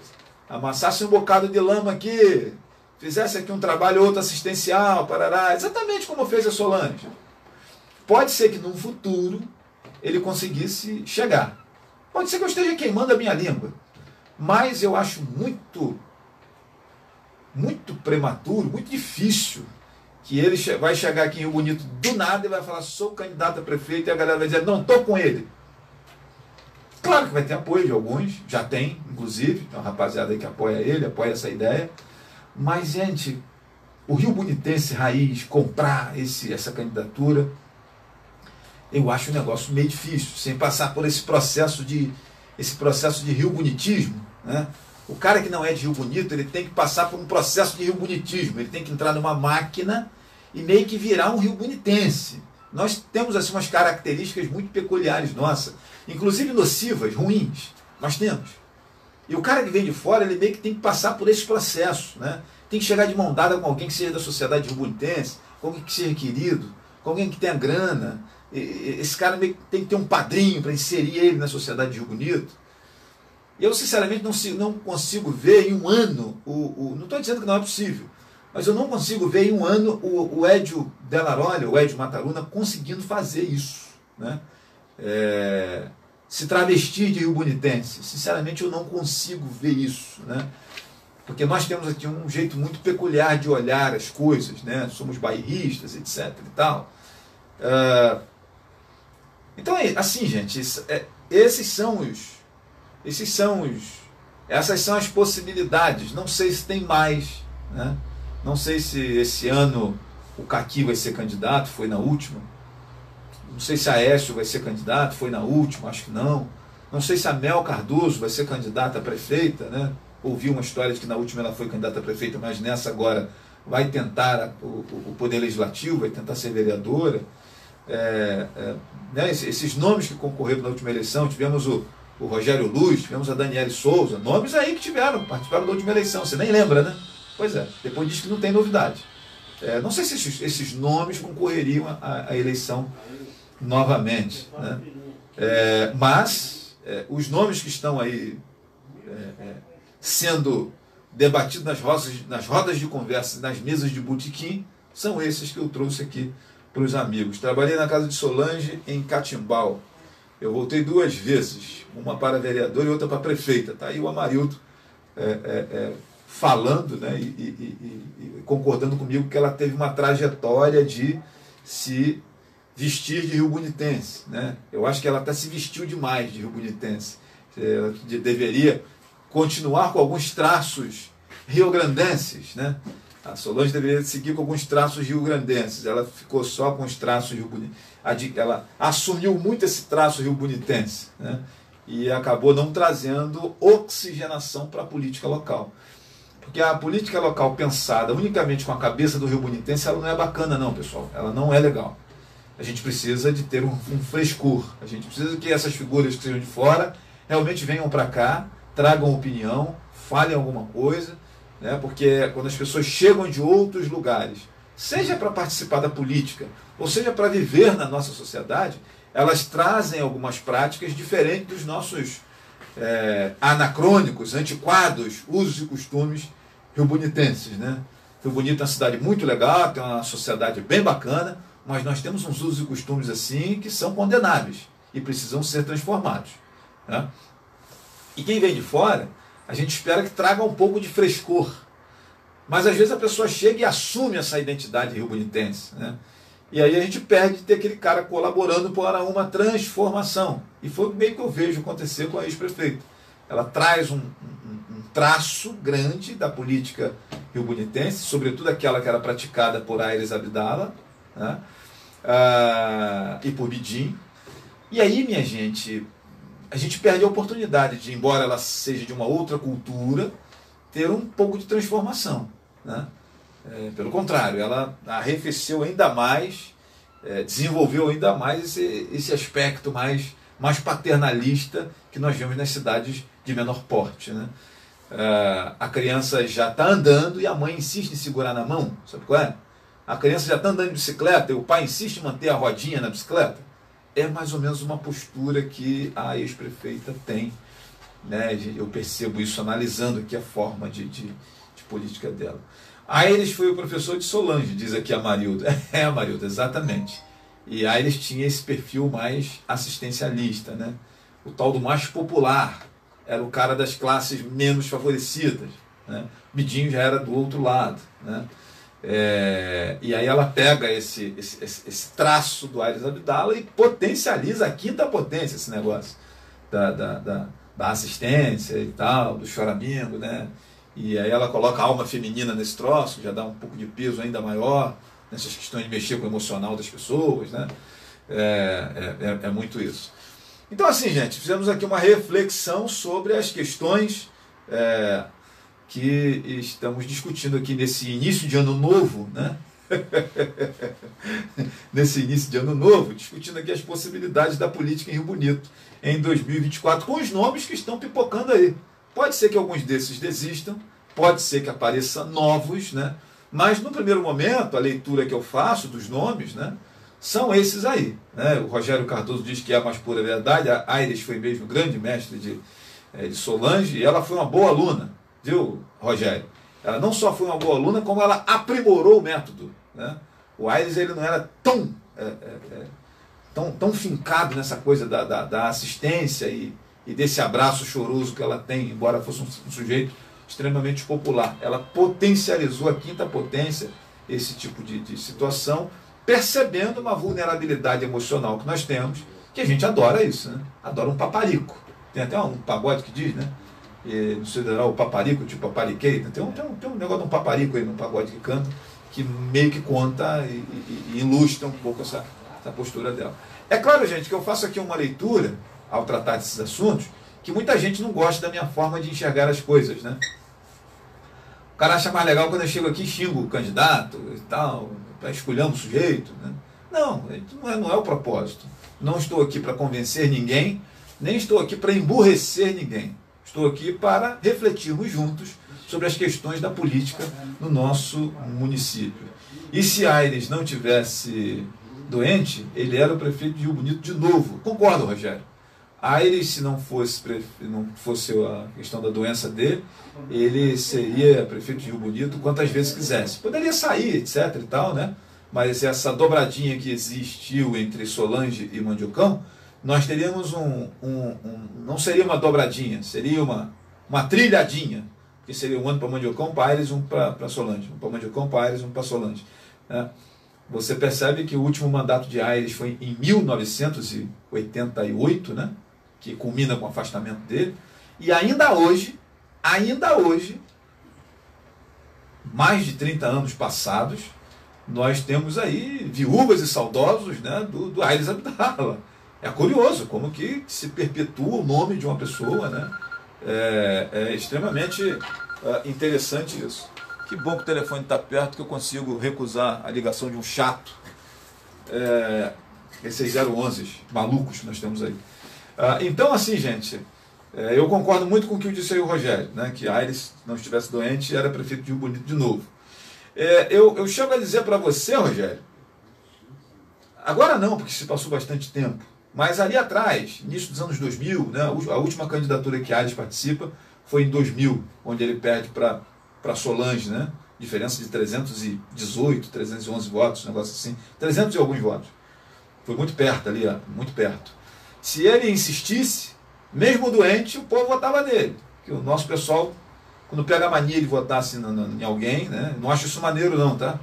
amassasse um bocado de lama aqui, fizesse aqui um trabalho outro assistencial, parará, exatamente como fez a Solange, pode ser que num futuro ele conseguisse chegar. Pode ser que eu esteja queimando a minha língua, mas eu acho muito prematuro, muito difícil que ele vai chegar aqui em Rio Bonito do nada e vai falar, sou candidato a prefeito, e a galera vai dizer, não, estou com ele. Claro que vai ter apoio de alguns, já tem, inclusive, tem uma rapaziada aí que apoia ele, apoia essa ideia, mas, gente, o rio bonitense raiz comprar essa candidatura, eu acho um negócio meio difícil, sem passar por esse processo de rio bonitismo, né? O cara que não é de Rio Bonito, ele tem que passar por um processo de rio bonitismo, ele tem que entrar numa máquina e meio que virar um rio bonitense. Nós temos assim umas características muito peculiares nossas, inclusive nocivas, ruins, nós temos. E o cara que vem de fora, ele meio que tem que passar por esse processo, né? Tem que chegar de mão dada com alguém que seja da sociedade rio-bonitense, com alguém que seja querido, com alguém que tenha grana. Esse cara meio que tem que ter um padrinho para inserir ele na sociedade de Rio Bonito. E eu, sinceramente, não consigo ver em um ano, não estou dizendo que não é possível, mas eu não consigo ver em um ano o Edio Delarolle, o Edio Mataruna, conseguindo fazer isso, né? Se travestir de rio-bonitense. Sinceramente, eu não consigo ver isso, né? Porque nós temos aqui um jeito muito peculiar de olhar as coisas, né? Somos bairristas, etc. e tal. Então, assim, gente, essas são as possibilidades. Não sei se tem mais, né? Não sei se esse ano o Caqui vai ser candidato, foi na última. Não sei se a Aécio vai ser candidato, foi na última, acho que não. Não sei se a Mel Cardoso vai ser candidata a prefeita, né? ouvi uma história de que na última ela foi candidata a prefeita, mas nessa agora vai tentar o poder legislativo, vai tentar ser vereadora. Né, esses nomes que concorreram na última eleição, tivemos o Rogério Luz, tivemos a Daniele Souza, nomes aí que participaram da última eleição, você nem lembra, né? Pois é, depois diz que não tem novidade. Não sei se esses nomes concorreriam à eleição novamente, né? Mas os nomes que estão aí sendo debatidos nas rodas de conversa, nas mesas de botequim, são esses que eu trouxe aqui para os amigos. Trabalhei na casa de Solange, em Catimbau. Eu voltei 2 vezes, uma para vereador e outra para prefeita. Está aí o Amarildo falando, né, e concordando comigo que ela teve uma trajetória de se vestir de riobonitense, né? Eu acho que ela até se vestiu demais de riobonitense. Ela deveria continuar com alguns traços riograndenses, né? A Solange deveria seguir com alguns traços riograndenses. Ela ficou só com os traços riobonitenses. Ela assumiu muito esse traço riobonitense, né? E acabou não trazendo oxigenação para a política local. Porque a política local pensada unicamente com a cabeça do riobonitense, ela não é bacana não, pessoal. Ela não é legal. A gente precisa de ter um frescor. A gente precisa que essas figuras que sejam de fora realmente venham para cá, tragam opinião, falem alguma coisa, né? Porque quando as pessoas chegam de outros lugares, seja para participar da política, ou seja para viver na nossa sociedade, elas trazem algumas práticas diferentes dos nossos anacrônicos, antiquados, usos e costumes riobonitenses, né? Rio Bonito é uma cidade muito legal, tem uma sociedade bem bacana, mas nós temos uns usos e costumes assim que são condenáveis e precisam ser transformados, né? E quem vem de fora, a gente espera que traga um pouco de frescor. Mas às vezes a pessoa chega e assume essa identidade riobonitense, né? E aí a gente perde de ter aquele cara colaborando para uma transformação. E foi meio que eu vejo acontecer com a ex-prefeita. Ela traz um traço grande da política riobonitense, sobretudo aquela que era praticada por Aires Abdala, né? E por Bidim. E aí, minha gente, a gente perde a oportunidade de, embora ela seja de uma outra cultura, ter um pouco de transformação, né? Pelo contrário, ela arrefeceu ainda mais, desenvolveu ainda mais esse aspecto mais paternalista que nós vemos nas cidades de menor porte, né? A criança já está andando e a mãe insiste em segurar na mão, sabe qual é? A criança já está andando de bicicleta e o pai insiste em manter a rodinha na bicicleta. É mais ou menos uma postura que a ex-prefeita tem, né? Eu percebo isso analisando aqui a forma de política dela. Aires foi o professor de Solange, diz aqui a Marilda. Marilda, exatamente. E Aires tinha esse perfil mais assistencialista, né? O tal do mais popular, era o cara das classes menos favorecidas, né? Midinho já era do outro lado, né? E aí ela pega esse traço do Aires Abdala e potencializa a quinta potência, esse negócio da assistência e tal, do choramingo, né? E aí ela coloca a alma feminina nesse troço, já dá um pouco de peso ainda maior nessas questões de mexer com o emocional das pessoas, né? É muito isso. Então, assim, gente, fizemos aqui uma reflexão sobre as questões que estamos discutindo aqui nesse início de ano novo, né? Nesse início de ano novo, discutindo aqui as possibilidades da política em Rio Bonito em 2024, com os nomes que estão pipocando aí. Pode ser que alguns desses desistam, pode ser que apareçam novos, né? Mas no primeiro momento, a leitura que eu faço dos nomes, né, são esses aí, né? O Rogério Cardoso diz que é a mais pura verdade. A Aires foi mesmo grande mestre de Solange, e ela foi uma boa aluna, viu, Rogério? Ela não só foi uma boa aluna, como ela aprimorou o método, né? O Aires, ele não era tão fincado nessa coisa da assistência e desse abraço choroso que ela tem, embora fosse um sujeito extremamente popular. Ela potencializou a quinta potência, esse tipo de situação, percebendo uma vulnerabilidade emocional que nós temos, que a gente adora isso, né? Adora um paparico. Tem até um pagode que diz, né? E, não sei se era o paparico, tipo papariquei. Tem um negócio de um paparico aí no pagode que canta, que meio que conta e ilustra um pouco essa postura dela. É claro, gente, que eu faço aqui uma leitura, ao tratar desses assuntos, que muita gente não gosta da minha forma de enxergar as coisas, né? O cara acha mais legal quando eu chego aqui e xingo o candidato e tal, escolhendo o sujeito, né? Não, não é o propósito. Não estou aqui para convencer ninguém, nem estou aqui para emburrecer ninguém. Estou aqui para refletirmos juntos sobre as questões da política no nosso município. E se Aires não tivesse doente, ele era o prefeito de Rio Bonito de novo. Concordo, Rogério. Aires, se não fosse a questão da doença dele, ele seria prefeito de Rio Bonito quantas vezes quisesse. Poderia sair, etc. e tal, né? Mas essa dobradinha que existiu entre Solange e Mandiocão, nós teríamos não seria uma dobradinha, seria uma trilhadinha, que seria um ano para Mandiocão, para Aires, um para Solange, um para Mandiocão, para Aires, um para Solange, né? Você percebe que o último mandato de Aires foi em 1988, né? Que culmina com o afastamento dele, e ainda hoje, mais de 30 anos passados, nós temos aí viúvas e saudosos, né, do Aires Abdala. É curioso como que se perpetua o nome de uma pessoa, né? É extremamente interessante isso. Que bom que o telefone está perto, que eu consigo recusar a ligação de um chato. Esses 011 malucos que nós temos aí. Então, assim, gente, eu concordo muito com o que disse aí o Rogério, né, que Aires, não estivesse doente, era prefeito de Rio Bonito de novo. Eu chego a dizer para você, Rogério, agora não, porque se passou bastante tempo, mas ali atrás, início dos anos 2000, né, a última candidatura que Aires participa foi em 2000, onde ele perde para Solange, né, diferença de 318, 311 votos, um negócio assim, 300 e alguns votos. Foi muito perto ali, muito perto. Se ele insistisse, mesmo doente, o povo votava nele. Que o nosso pessoal, quando pega a mania de votar assim em alguém, né, não acho isso maneiro não, tá?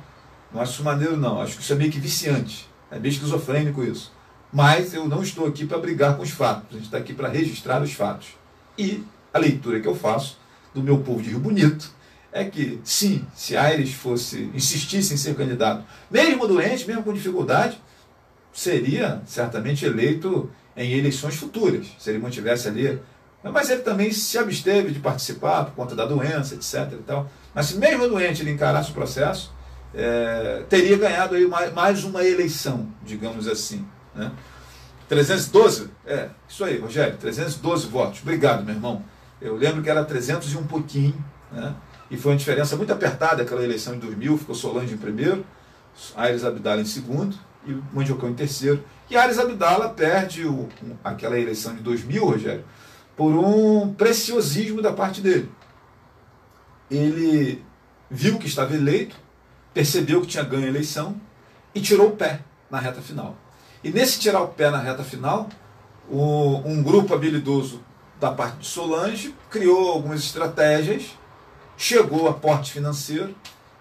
Não acho isso maneiro não, acho que isso é meio que viciante, é meio esquizofrênico isso. Mas eu não estou aqui para brigar com os fatos, a gente está aqui para registrar os fatos. E a leitura que eu faço do meu povo de Rio Bonito é que, sim, se Aires insistisse em ser candidato, mesmo doente, mesmo com dificuldade, seria certamente eleito em eleições futuras, se ele mantivesse ali. Mas ele também se absteve de participar por conta da doença, etc. E tal. Mas se mesmo doente ele encarasse o processo, teria ganhado aí mais uma eleição, digamos assim, né? 312? Isso aí, Rogério, 312 votos. Obrigado, meu irmão. Eu lembro que era 300 e um pouquinho, né? E foi uma diferença muito apertada aquela eleição de 2000, ficou Solange em primeiro, Aires Abdala em segundo e Mandiocão em terceiro. E Aires Abdala perde aquela eleição de 2000, Rogério, por um preciosismo da parte dele. Ele viu que estava eleito, percebeu que tinha ganho a eleição e tirou o pé na reta final. E nesse tirar o pé na reta final, um grupo habilidoso da parte de Solange criou algumas estratégias, chegou a porte financeiro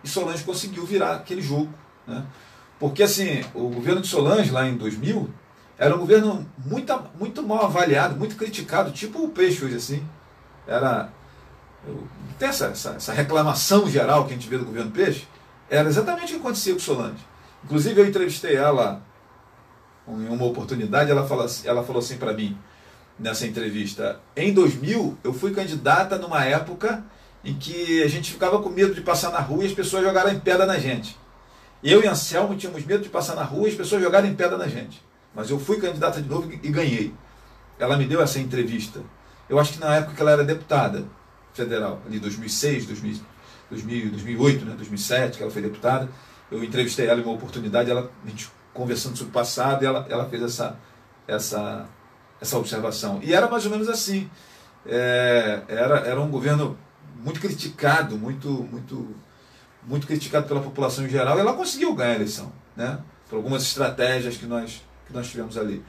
e Solange conseguiu virar aquele jogo, né? Porque assim, o governo de Solange lá em 2000 era um governo muito mal avaliado, muito criticado, tipo o Peixe hoje assim. Tem essa reclamação geral que a gente vê do governo Peixe, era exatamente o que acontecia com Solange. Inclusive eu entrevistei ela em uma oportunidade, ela falou assim para mim, nessa entrevista: em 2000 eu fui candidata numa época em que a gente ficava com medo de passar na rua e as pessoas jogarem pedra na gente. Eu e Anselmo tínhamos medo de passar na rua e as pessoas jogarem pedra na gente. Mas eu fui candidata de novo e ganhei. Ela me deu essa entrevista. Eu acho que na época que ela era deputada federal, ali 2006, 2008, né, 2007, que ela foi deputada. Eu entrevistei ela em uma oportunidade, a gente conversando sobre o passado, e ela fez essa observação. E era mais ou menos assim. Era um governo muito criticado, muito criticado pela população em geral, e ela conseguiu ganhar a eleição, né, por algumas estratégias que nós tivemos ali.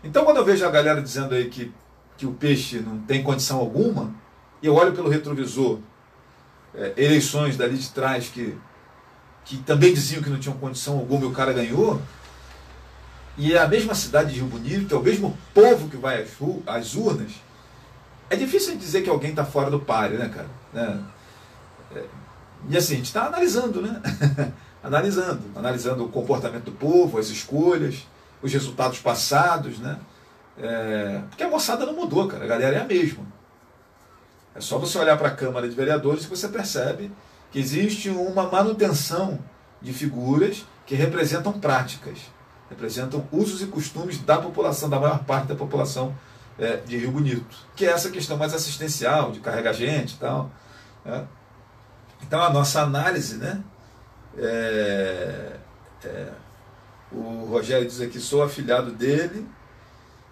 Então, quando eu vejo a galera dizendo aí que o Peixe não tem condição alguma, e eu olho pelo retrovisor eleições dali de trás que também diziam que não tinham condição alguma e o cara ganhou, e é a mesma cidade de Rio Bonito, é o mesmo povo que vai às urnas, é difícil dizer que alguém está fora do páreo, né, cara? E assim, a gente está analisando, né? analisando o comportamento do povo, as escolhas, os resultados passados, né? Porque a moçada não mudou, cara, a galera é a mesma. É só você olhar para a Câmara de Vereadores que você percebe que existe uma manutenção de figuras que representam práticas, representam usos e costumes da população, da maior parte da população de Rio Bonito, que é essa questão mais assistencial, de carregar gente e tal. Né? Então a nossa análise, né? O Rogério diz aqui, sou afilhado dele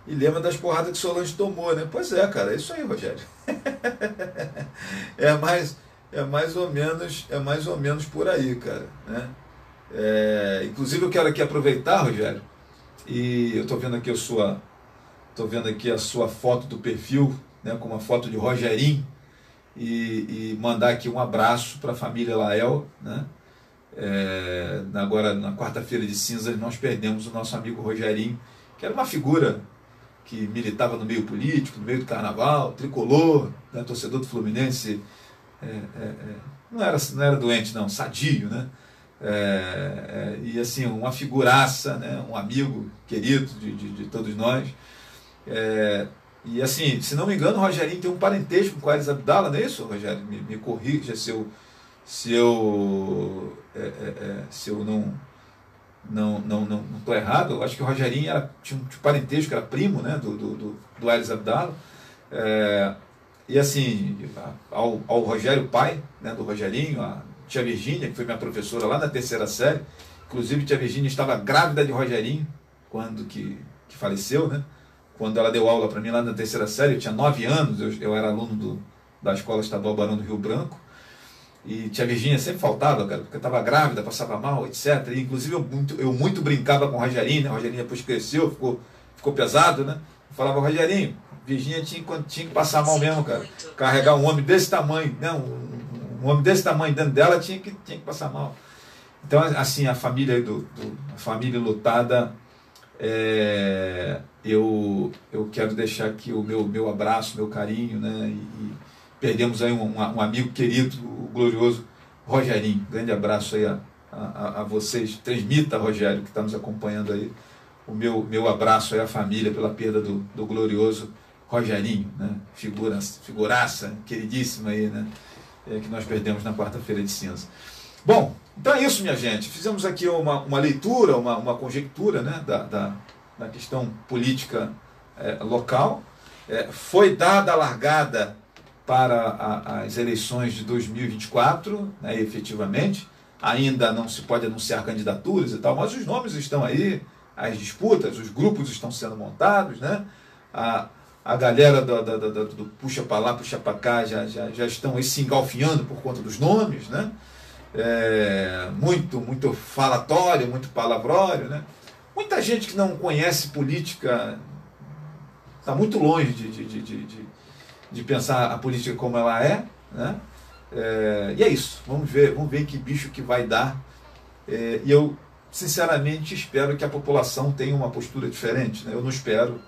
e lembra das porradas que Solange tomou, né? Pois é, cara, é isso aí, Rogério. é mais ou menos por aí, cara, né? Inclusive eu quero aqui aproveitar, Rogério, e eu estou vendo aqui a sua foto do perfil, né, com uma foto de Rogerinho, e mandar aqui um abraço para a família Lael, né? Agora na quarta-feira de cinzas nós perdemos o nosso amigo Rogerinho, que era uma figura que militava no meio político, no meio do carnaval, tricolor, né, torcedor do Fluminense, não era doente não, sadio, né? E assim, uma figuraça, né? Um amigo querido de todos nós. E assim, se não me engano, o Rogerinho tem um parentesco com o Aires Abdala, não é isso, Rogério? Me corrija se eu não estou errado. Eu acho que o Rogerinho tinha um parentesco, era primo, né, do Aires Abdala. E assim, ao Rogério pai, né, do Rogerinho, a tia Virgínia, que foi minha professora lá na terceira série, inclusive tia Virgínia estava grávida de Rogerinho quando que faleceu, né? Quando ela deu aula para mim lá na terceira série, eu tinha 9 anos, eu era aluno da Escola Estadual Barão do Rio Branco, e tia Virgínia sempre faltava, cara, porque eu estava grávida, passava mal, etc. E, inclusive eu muito brincava com o Rogerinho, né? O Rogerinho depois cresceu, ficou pesado, né? Eu falava, Rogerinho, Virgínia tinha que passar mal mesmo, cara. Carregar um homem desse tamanho, né? Um homem desse tamanho dentro dela tinha que passar mal. Então, assim, a família a família lutada, eu quero deixar aqui o meu abraço, meu carinho, né? E perdemos aí um amigo querido, o glorioso Rogerinho. Grande abraço aí a vocês. Transmita, Rogério, que está nos acompanhando aí, o meu abraço aí à família pela perda do glorioso Rogerinho, né? Figuraça, queridíssima aí, né? Que nós perdemos na quarta-feira de cinza. Bom, então é isso, minha gente. Fizemos aqui uma leitura, uma conjectura, né, da questão política local. Foi dada a largada para as eleições de 2024, né, efetivamente. Ainda não se pode anunciar candidaturas e tal, mas os nomes estão aí, as disputas, os grupos estão sendo montados, né? A galera do puxa para lá, puxa para cá já estão aí se engalfinhando por conta dos nomes, né? Muito falatório, muito palavrório, né? Muita gente que não conhece política está muito longe de pensar a política como ela é, né? E é isso, vamos ver que bicho que vai dar. E eu sinceramente espero que a população tenha uma postura diferente, né? Eu não espero,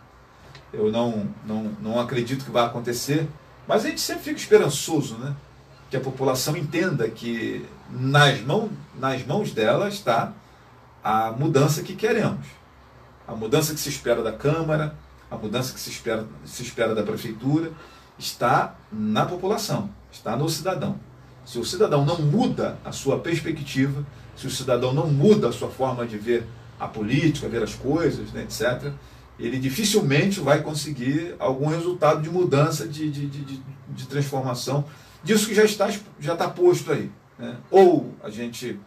eu não acredito que vai acontecer, mas a gente sempre fica esperançoso, né? Que a população entenda que nas mãos dela está a mudança que queremos, a mudança que se espera da Câmara, a mudança que se espera da Prefeitura, está na população, está no cidadão. Se o cidadão não muda a sua perspectiva, se o cidadão não muda a sua forma de ver a política, ver as coisas, né, etc., ele dificilmente vai conseguir algum resultado de mudança, de transformação disso que já está posto aí, né? Ou a gente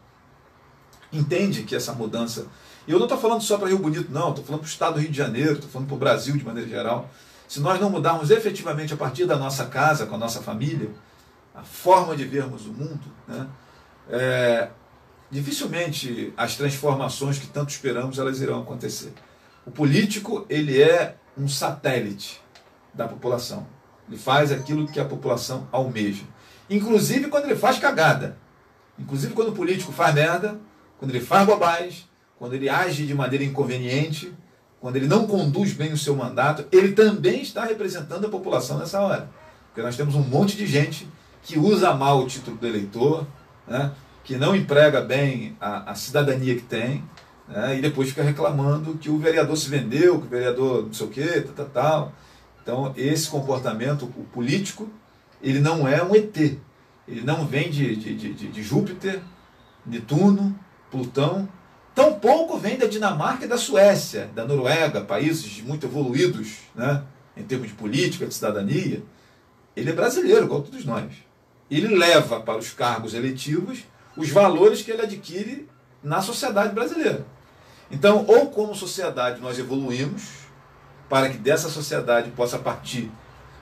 entende que essa mudança, e eu não estou falando só para Rio Bonito, não, estou falando para o estado do Rio de Janeiro, estou falando para o Brasil de maneira geral. Se nós não mudarmos efetivamente a partir da nossa casa, com a nossa família, a forma de vermos o mundo, né, dificilmente as transformações que tanto esperamos elas irão acontecer. O político, ele é um satélite da população. Ele faz aquilo que a população almeja. Inclusive quando ele faz cagada. Inclusive quando o político faz merda, quando ele faz bobagem, quando ele age de maneira inconveniente, quando ele não conduz bem o seu mandato, ele também está representando a população nessa hora. Porque nós temos um monte de gente que usa mal o título do eleitor, né, que não emprega bem a cidadania que tem, né? E depois fica reclamando que o vereador se vendeu, que o vereador não sei o quê, tal. Então, esse comportamento, o político, ele não é um ET. Ele não vem de Júpiter, Netuno, Plutão. Tampouco vem da Dinamarca e da Suécia, da Noruega, países muito evoluídos, né, em termos de política, de cidadania. Ele é brasileiro, igual todos nós. Ele leva para os cargos eletivos os valores que ele adquire na sociedade brasileira. Então, ou como sociedade nós evoluímos, para que dessa sociedade possa partir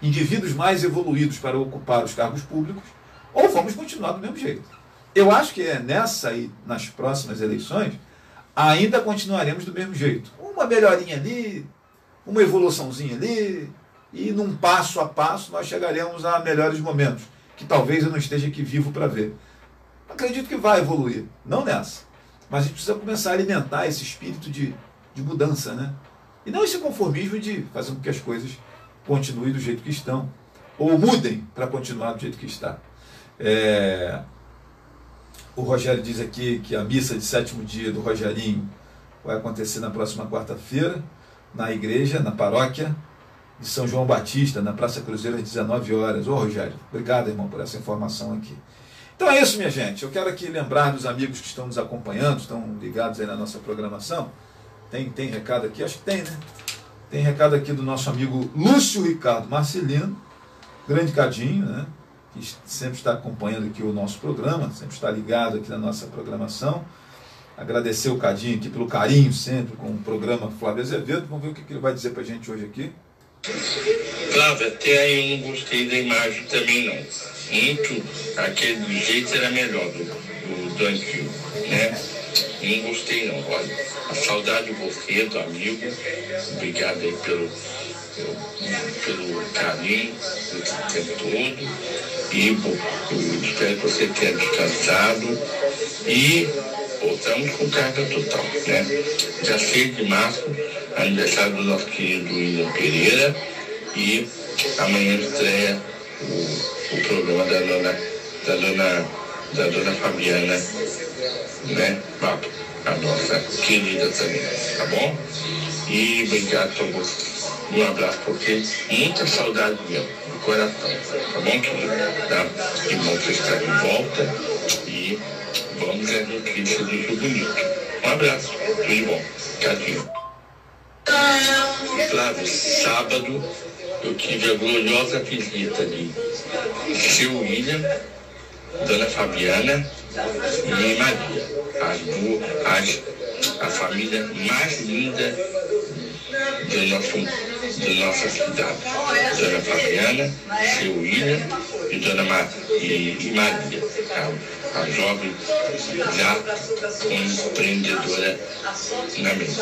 indivíduos mais evoluídos para ocupar os cargos públicos, ou vamos continuar do mesmo jeito. Eu acho que nessa e nas próximas eleições, ainda continuaremos do mesmo jeito. Uma melhorinha ali, uma evoluçãozinha ali, e num passo a passo nós chegaremos a melhores momentos, que talvez eu não esteja aqui vivo para ver. Acredito que vai evoluir, não nessa, mas a gente precisa começar a alimentar esse espírito de mudança, né? E não esse conformismo de fazer com que as coisas continuem do jeito que estão, ou mudem para continuar do jeito que está. O Rogério diz aqui que a missa de 7º dia do Rogerinho vai acontecer na próxima quarta-feira, na igreja, na paróquia de São João Batista, na Praça Cruzeiro, às 19 horas. Ô Rogério, obrigado, irmão, por essa informação aqui. Então é isso, minha gente. Eu quero aqui lembrar dos amigos que estão nos acompanhando, estão ligados aí na nossa programação. Tem recado aqui? Acho que tem, né? Tem recado aqui do nosso amigo Lúcio Ricardo Marcelino, grande Cadinho, né? Que sempre está acompanhando aqui o nosso programa, sempre está ligado aqui na nossa programação. Agradecer o Cadinho aqui pelo carinho sempre com o programa Flávio Azevedo. Vamos ver o que ele vai dizer para a gente hoje aqui. Flávio, até aí eu não gostei da imagem também não. Muito, aquele jeito era melhor do antigo, né? Não gostei não, olha. A saudade de você, do amigo. Obrigado aí pelo carinho esse tempo todo. E eu espero que você tenha descansado. E voltamos com carga total, né? Dia 6 de março, aniversário do nosso querido William Pereira. E amanhã estreia o programa da dona Fabiana, né? Papo, a nossa querida também, tá bom? E obrigado por você. Um abraço, porque muita saudade mesmo, do coração, tá bom, querido? Tá? Que bom que você está de volta e vamos às notícias do Rio Bonito. Um abraço, tudo de bom. Cadinho. Flávio, sábado eu tive a gloriosa visita de seu William, Dona Fabiana e Maria, a família mais linda da nossa cidade. Dona Fabiana, seu William e Dona Maria, a jovem já empreendedora na mente,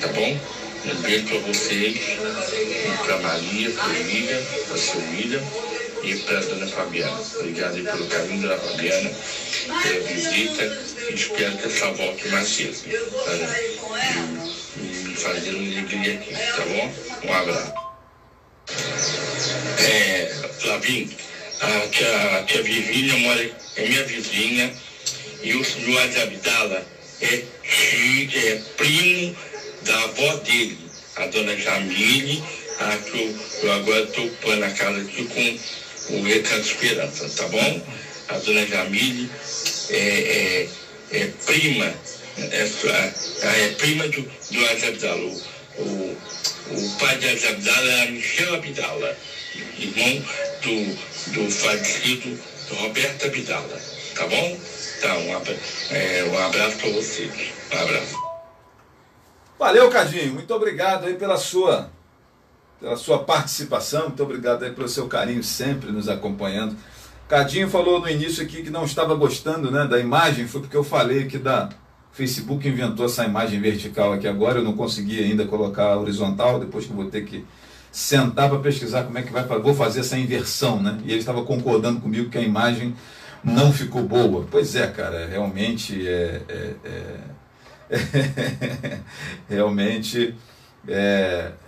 tá bom? Um beijo para vocês, para Maria, para o William, para o seu William e para a Dona Fabiana. Obrigado aí pelo carinho, Dona Fabiana, pela visita e espero que essa volte mais cedo para me fazer uma alegria aqui, tá bom? Um abraço. Flavinho, a tia Virgínia é minha vizinha e o senhor Abdala é primo da avó dele, a Dona Jamile, que eu agora estou ocupando a casa aqui com o Recanto Esperança, tá bom? A Dona Jamile é prima, prima do Azabdala. O pai de Azabdala era Michel Abdala, irmão do falecido Roberto Abdala, tá bom? Então, um abraço para vocês. Um abraço. Valeu, Cadinho. Muito obrigado aí pela sua participação. Muito obrigado aí pelo seu carinho sempre nos acompanhando. Cadinho falou no início aqui que não estava gostando, né, da imagem. Foi porque eu falei que Facebook inventou essa imagem vertical aqui agora. Eu não consegui ainda colocar a horizontal. Depois que eu vou ter que sentar para pesquisar como é que vou fazer essa inversão, né? E ele estava concordando comigo que a imagem não ficou boa. Pois é, cara. Realmente realmente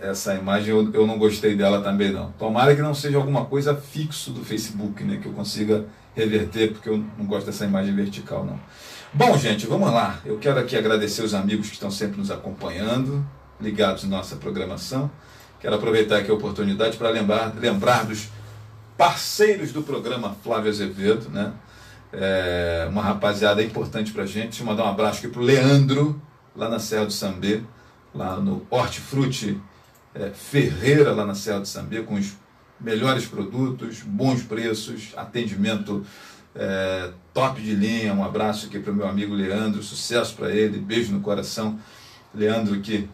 essa imagem eu não gostei dela também não. Tomara que não seja alguma coisa fixo do Facebook, né, que eu consiga reverter, porque eu não gosto dessa imagem vertical não. Bom, gente, vamos lá. Eu quero aqui agradecer os amigos que estão sempre nos acompanhando, ligados em nossa programação. Quero aproveitar aqui a oportunidade para lembrar dos parceiros do programa Flávio Azevedo, né? Uma rapaziada importante para a gente. Deixa eu mandar um abraço aqui para o Leandro, lá na Serra do Sambê, lá no Hortifruti Ferreira, lá na Serra do Sambê, com os melhores produtos, bons preços, atendimento top de linha. Um abraço aqui para o meu amigo Leandro, sucesso para ele, beijo no coração. Leandro que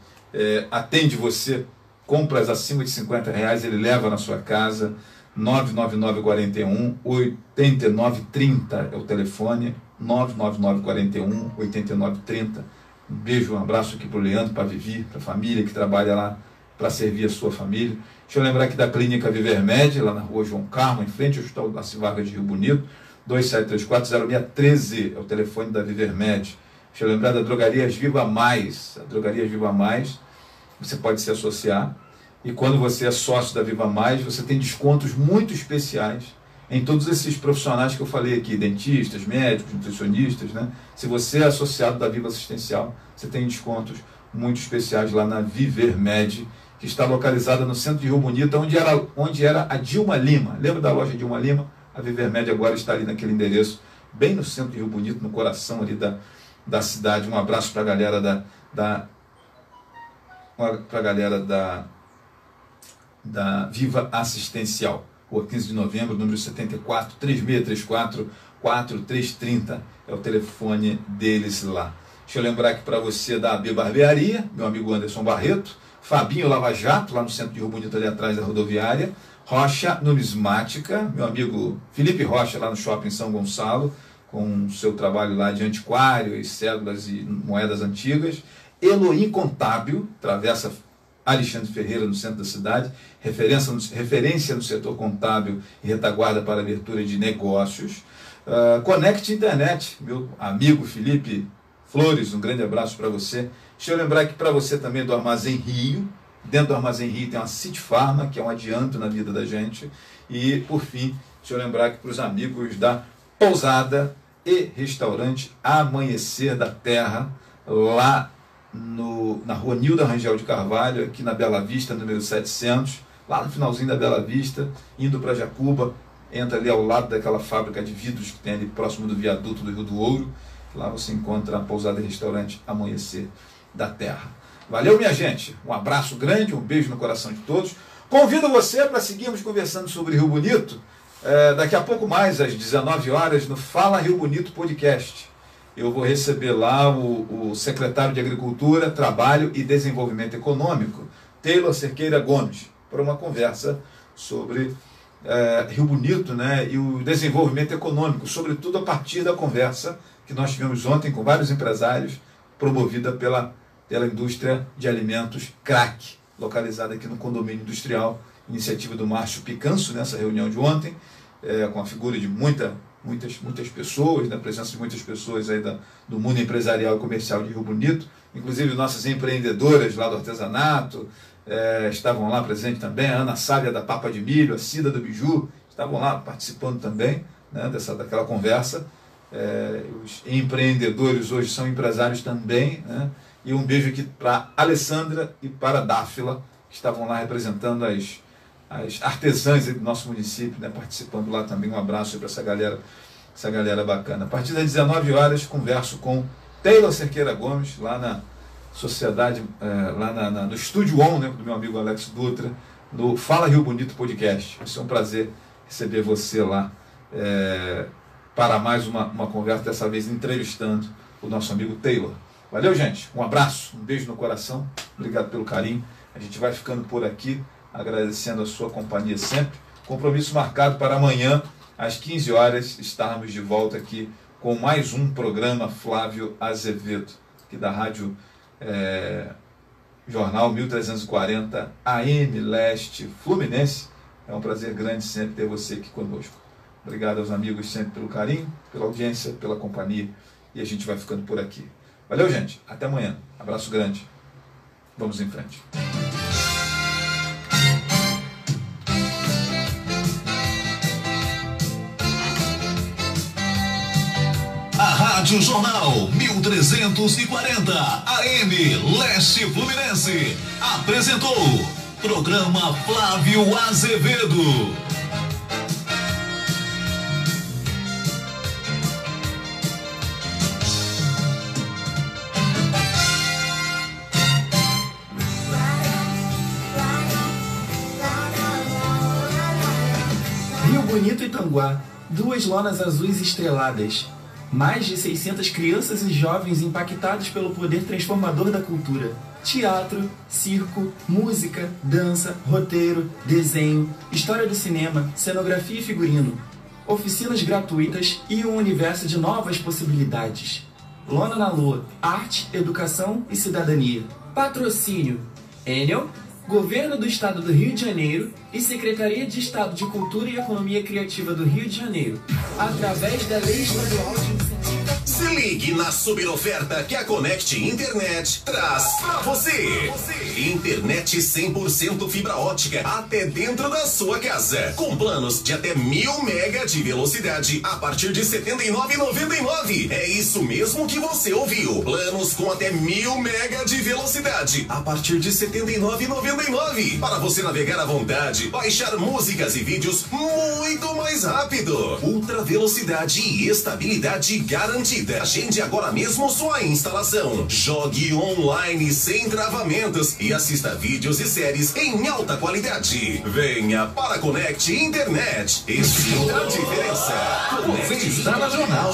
atende você, compras acima de R$50, ele leva na sua casa. 99941-8930 é o telefone, 99941-8930. Um beijo, um abraço aqui para o Leandro, para a Vivi, para a família que trabalha lá para servir a sua família. Deixa eu lembrar aqui da Clínica Vivermed, lá na rua João Carmo, em frente ao Hospital Darcy Vargas de Rio Bonito, 2734-0613 é o telefone da Vivermed. Deixa eu lembrar da Drogarias Viva Mais. A Drogarias Viva Mais, você pode se associar. E quando você é sócio da Viva Mais, você tem descontos muito especiais em todos esses profissionais que eu falei aqui, dentistas, médicos, nutricionistas, né? Se você é associado da Viva Assistencial, você tem descontos muito especiais lá na Vivermed, que está localizada no centro de Rio Bonito, onde era a Dilma Lima. Lembra da loja Dilma Lima? A Vivermed agora está ali naquele endereço, bem no centro de Rio Bonito, no coração ali da cidade. Um abraço para a galera da Viva Assistencial, rua 15 de novembro, número 74, 3634-4330, é o telefone deles lá. Deixa eu lembrar aqui para você da AB Barbearia, meu amigo Anderson Barreto, Fabinho Lava Jato, lá no centro de Rio Bonito, ali atrás da rodoviária, Rocha Numismática, meu amigo Felipe Rocha, lá no Shopping São Gonçalo, com o seu trabalho lá de antiquário e cédulas e moedas antigas, Elohim Contábil, travessa Alexandre Ferreira, no centro da cidade, referência no setor contábil e retaguarda para abertura de negócios. Connect Internet, meu amigo Felipe Flores, um grande abraço para você. Deixa eu lembrar aqui para você também do Armazém Rio. Dentro do Armazém Rio tem uma City Pharma, que é um adianto na vida da gente. E, por fim, deixa eu lembrar aqui para os amigos da Pousada e Restaurante Amanhecer da Terra, lá na rua Nilda Rangel de Carvalho, aqui na Bela Vista, número 700, lá no finalzinho da Bela Vista, indo para Jacuba, entra ali ao lado daquela fábrica de vidros que tem ali próximo do viaduto do Rio do Ouro. Lá você encontra a Pousada e Restaurante Amanhecer da Terra. Valeu, minha gente, um abraço grande, um beijo no coração de todos. Convido você para seguirmos conversando sobre Rio Bonito, daqui a pouco mais, às 19 horas, no Fala Rio Bonito Podcast. Eu vou receber lá o secretário de Agricultura, Trabalho e Desenvolvimento Econômico, Taylor Cerqueira Gomes, para uma conversa sobre Rio Bonito, né, e o desenvolvimento econômico, sobretudo a partir da conversa que nós tivemos ontem com vários empresários, promovida pela indústria de alimentos CRAC, localizada aqui no condomínio industrial, iniciativa do Márcio Picanço, nessa reunião de ontem, com a figura de muitas pessoas, da presença de muitas pessoas aí do mundo empresarial e comercial de Rio Bonito, inclusive nossas empreendedoras lá do artesanato, estavam lá presentes também, a Ana Sábia da Papa de Milho, a Cida do Biju, estavam lá participando também, né, daquela conversa. Os empreendedores hoje são empresários também, né? E um beijo aqui para Alessandra e para Dáfila, que estavam lá representando as artesãs do nosso município, né, participando lá também. Um abraço para essa galera bacana. A partir das 19 horas, converso com Taylor Cerqueira Gomes, lá na sociedade, lá no Estúdio On, né, do meu amigo Alex Dutra, no Fala Rio Bonito Podcast. Vai ser um prazer receber você lá, para mais uma conversa, dessa vez entrevistando o nosso amigo Taylor. Valeu, gente. Um abraço, um beijo no coração. Obrigado pelo carinho. A gente vai ficando por aqui, agradecendo a sua companhia sempre. Compromisso marcado para amanhã, às 15 horas, estarmos de volta aqui com mais um programa Flávio Azevedo, aqui da Rádio Jornal 1340 AM Leste Fluminense. É um prazer grande sempre ter você aqui conosco. Obrigado aos amigos sempre pelo carinho, pela audiência, pela companhia. E a gente vai ficando por aqui. Valeu, gente. Até amanhã. Abraço grande. Vamos em frente. A Rádio Rádio Jornal 1340 AM Leste Fluminense apresentou programa Flávio Azevedo. Rio Bonito e Tanguá, 2 lonas azuis estreladas. Mais de 600 crianças e jovens impactados pelo poder transformador da cultura. Teatro, circo, música, dança, roteiro, desenho, história do cinema, cenografia e figurino. Oficinas gratuitas e um universo de novas possibilidades. Lona na Lua, arte, educação e cidadania. Patrocínio: Enel, Governo do Estado do Rio de Janeiro e Secretaria de Estado de Cultura e Economia Criativa do Rio de Janeiro, através da Lei Estadual de Incentivo. Se ligue na superoferta que a Connect Internet traz pra você. Internet 100% fibra ótica até dentro da sua casa. Com planos de até 1000 mega de velocidade a partir de R$ 79,99. É isso mesmo que você ouviu. Planos com até 1000 mega de velocidade a partir de R$ 79,99. Para você navegar à vontade, baixar músicas e vídeos muito mais rápido. Ultra velocidade e estabilidade garantida. Agende agora mesmo sua instalação. Jogue online sem travamentos e assista vídeos e séries em alta qualidade. Venha para a Connect Internet e sinta a diferença. Você está na Jornal.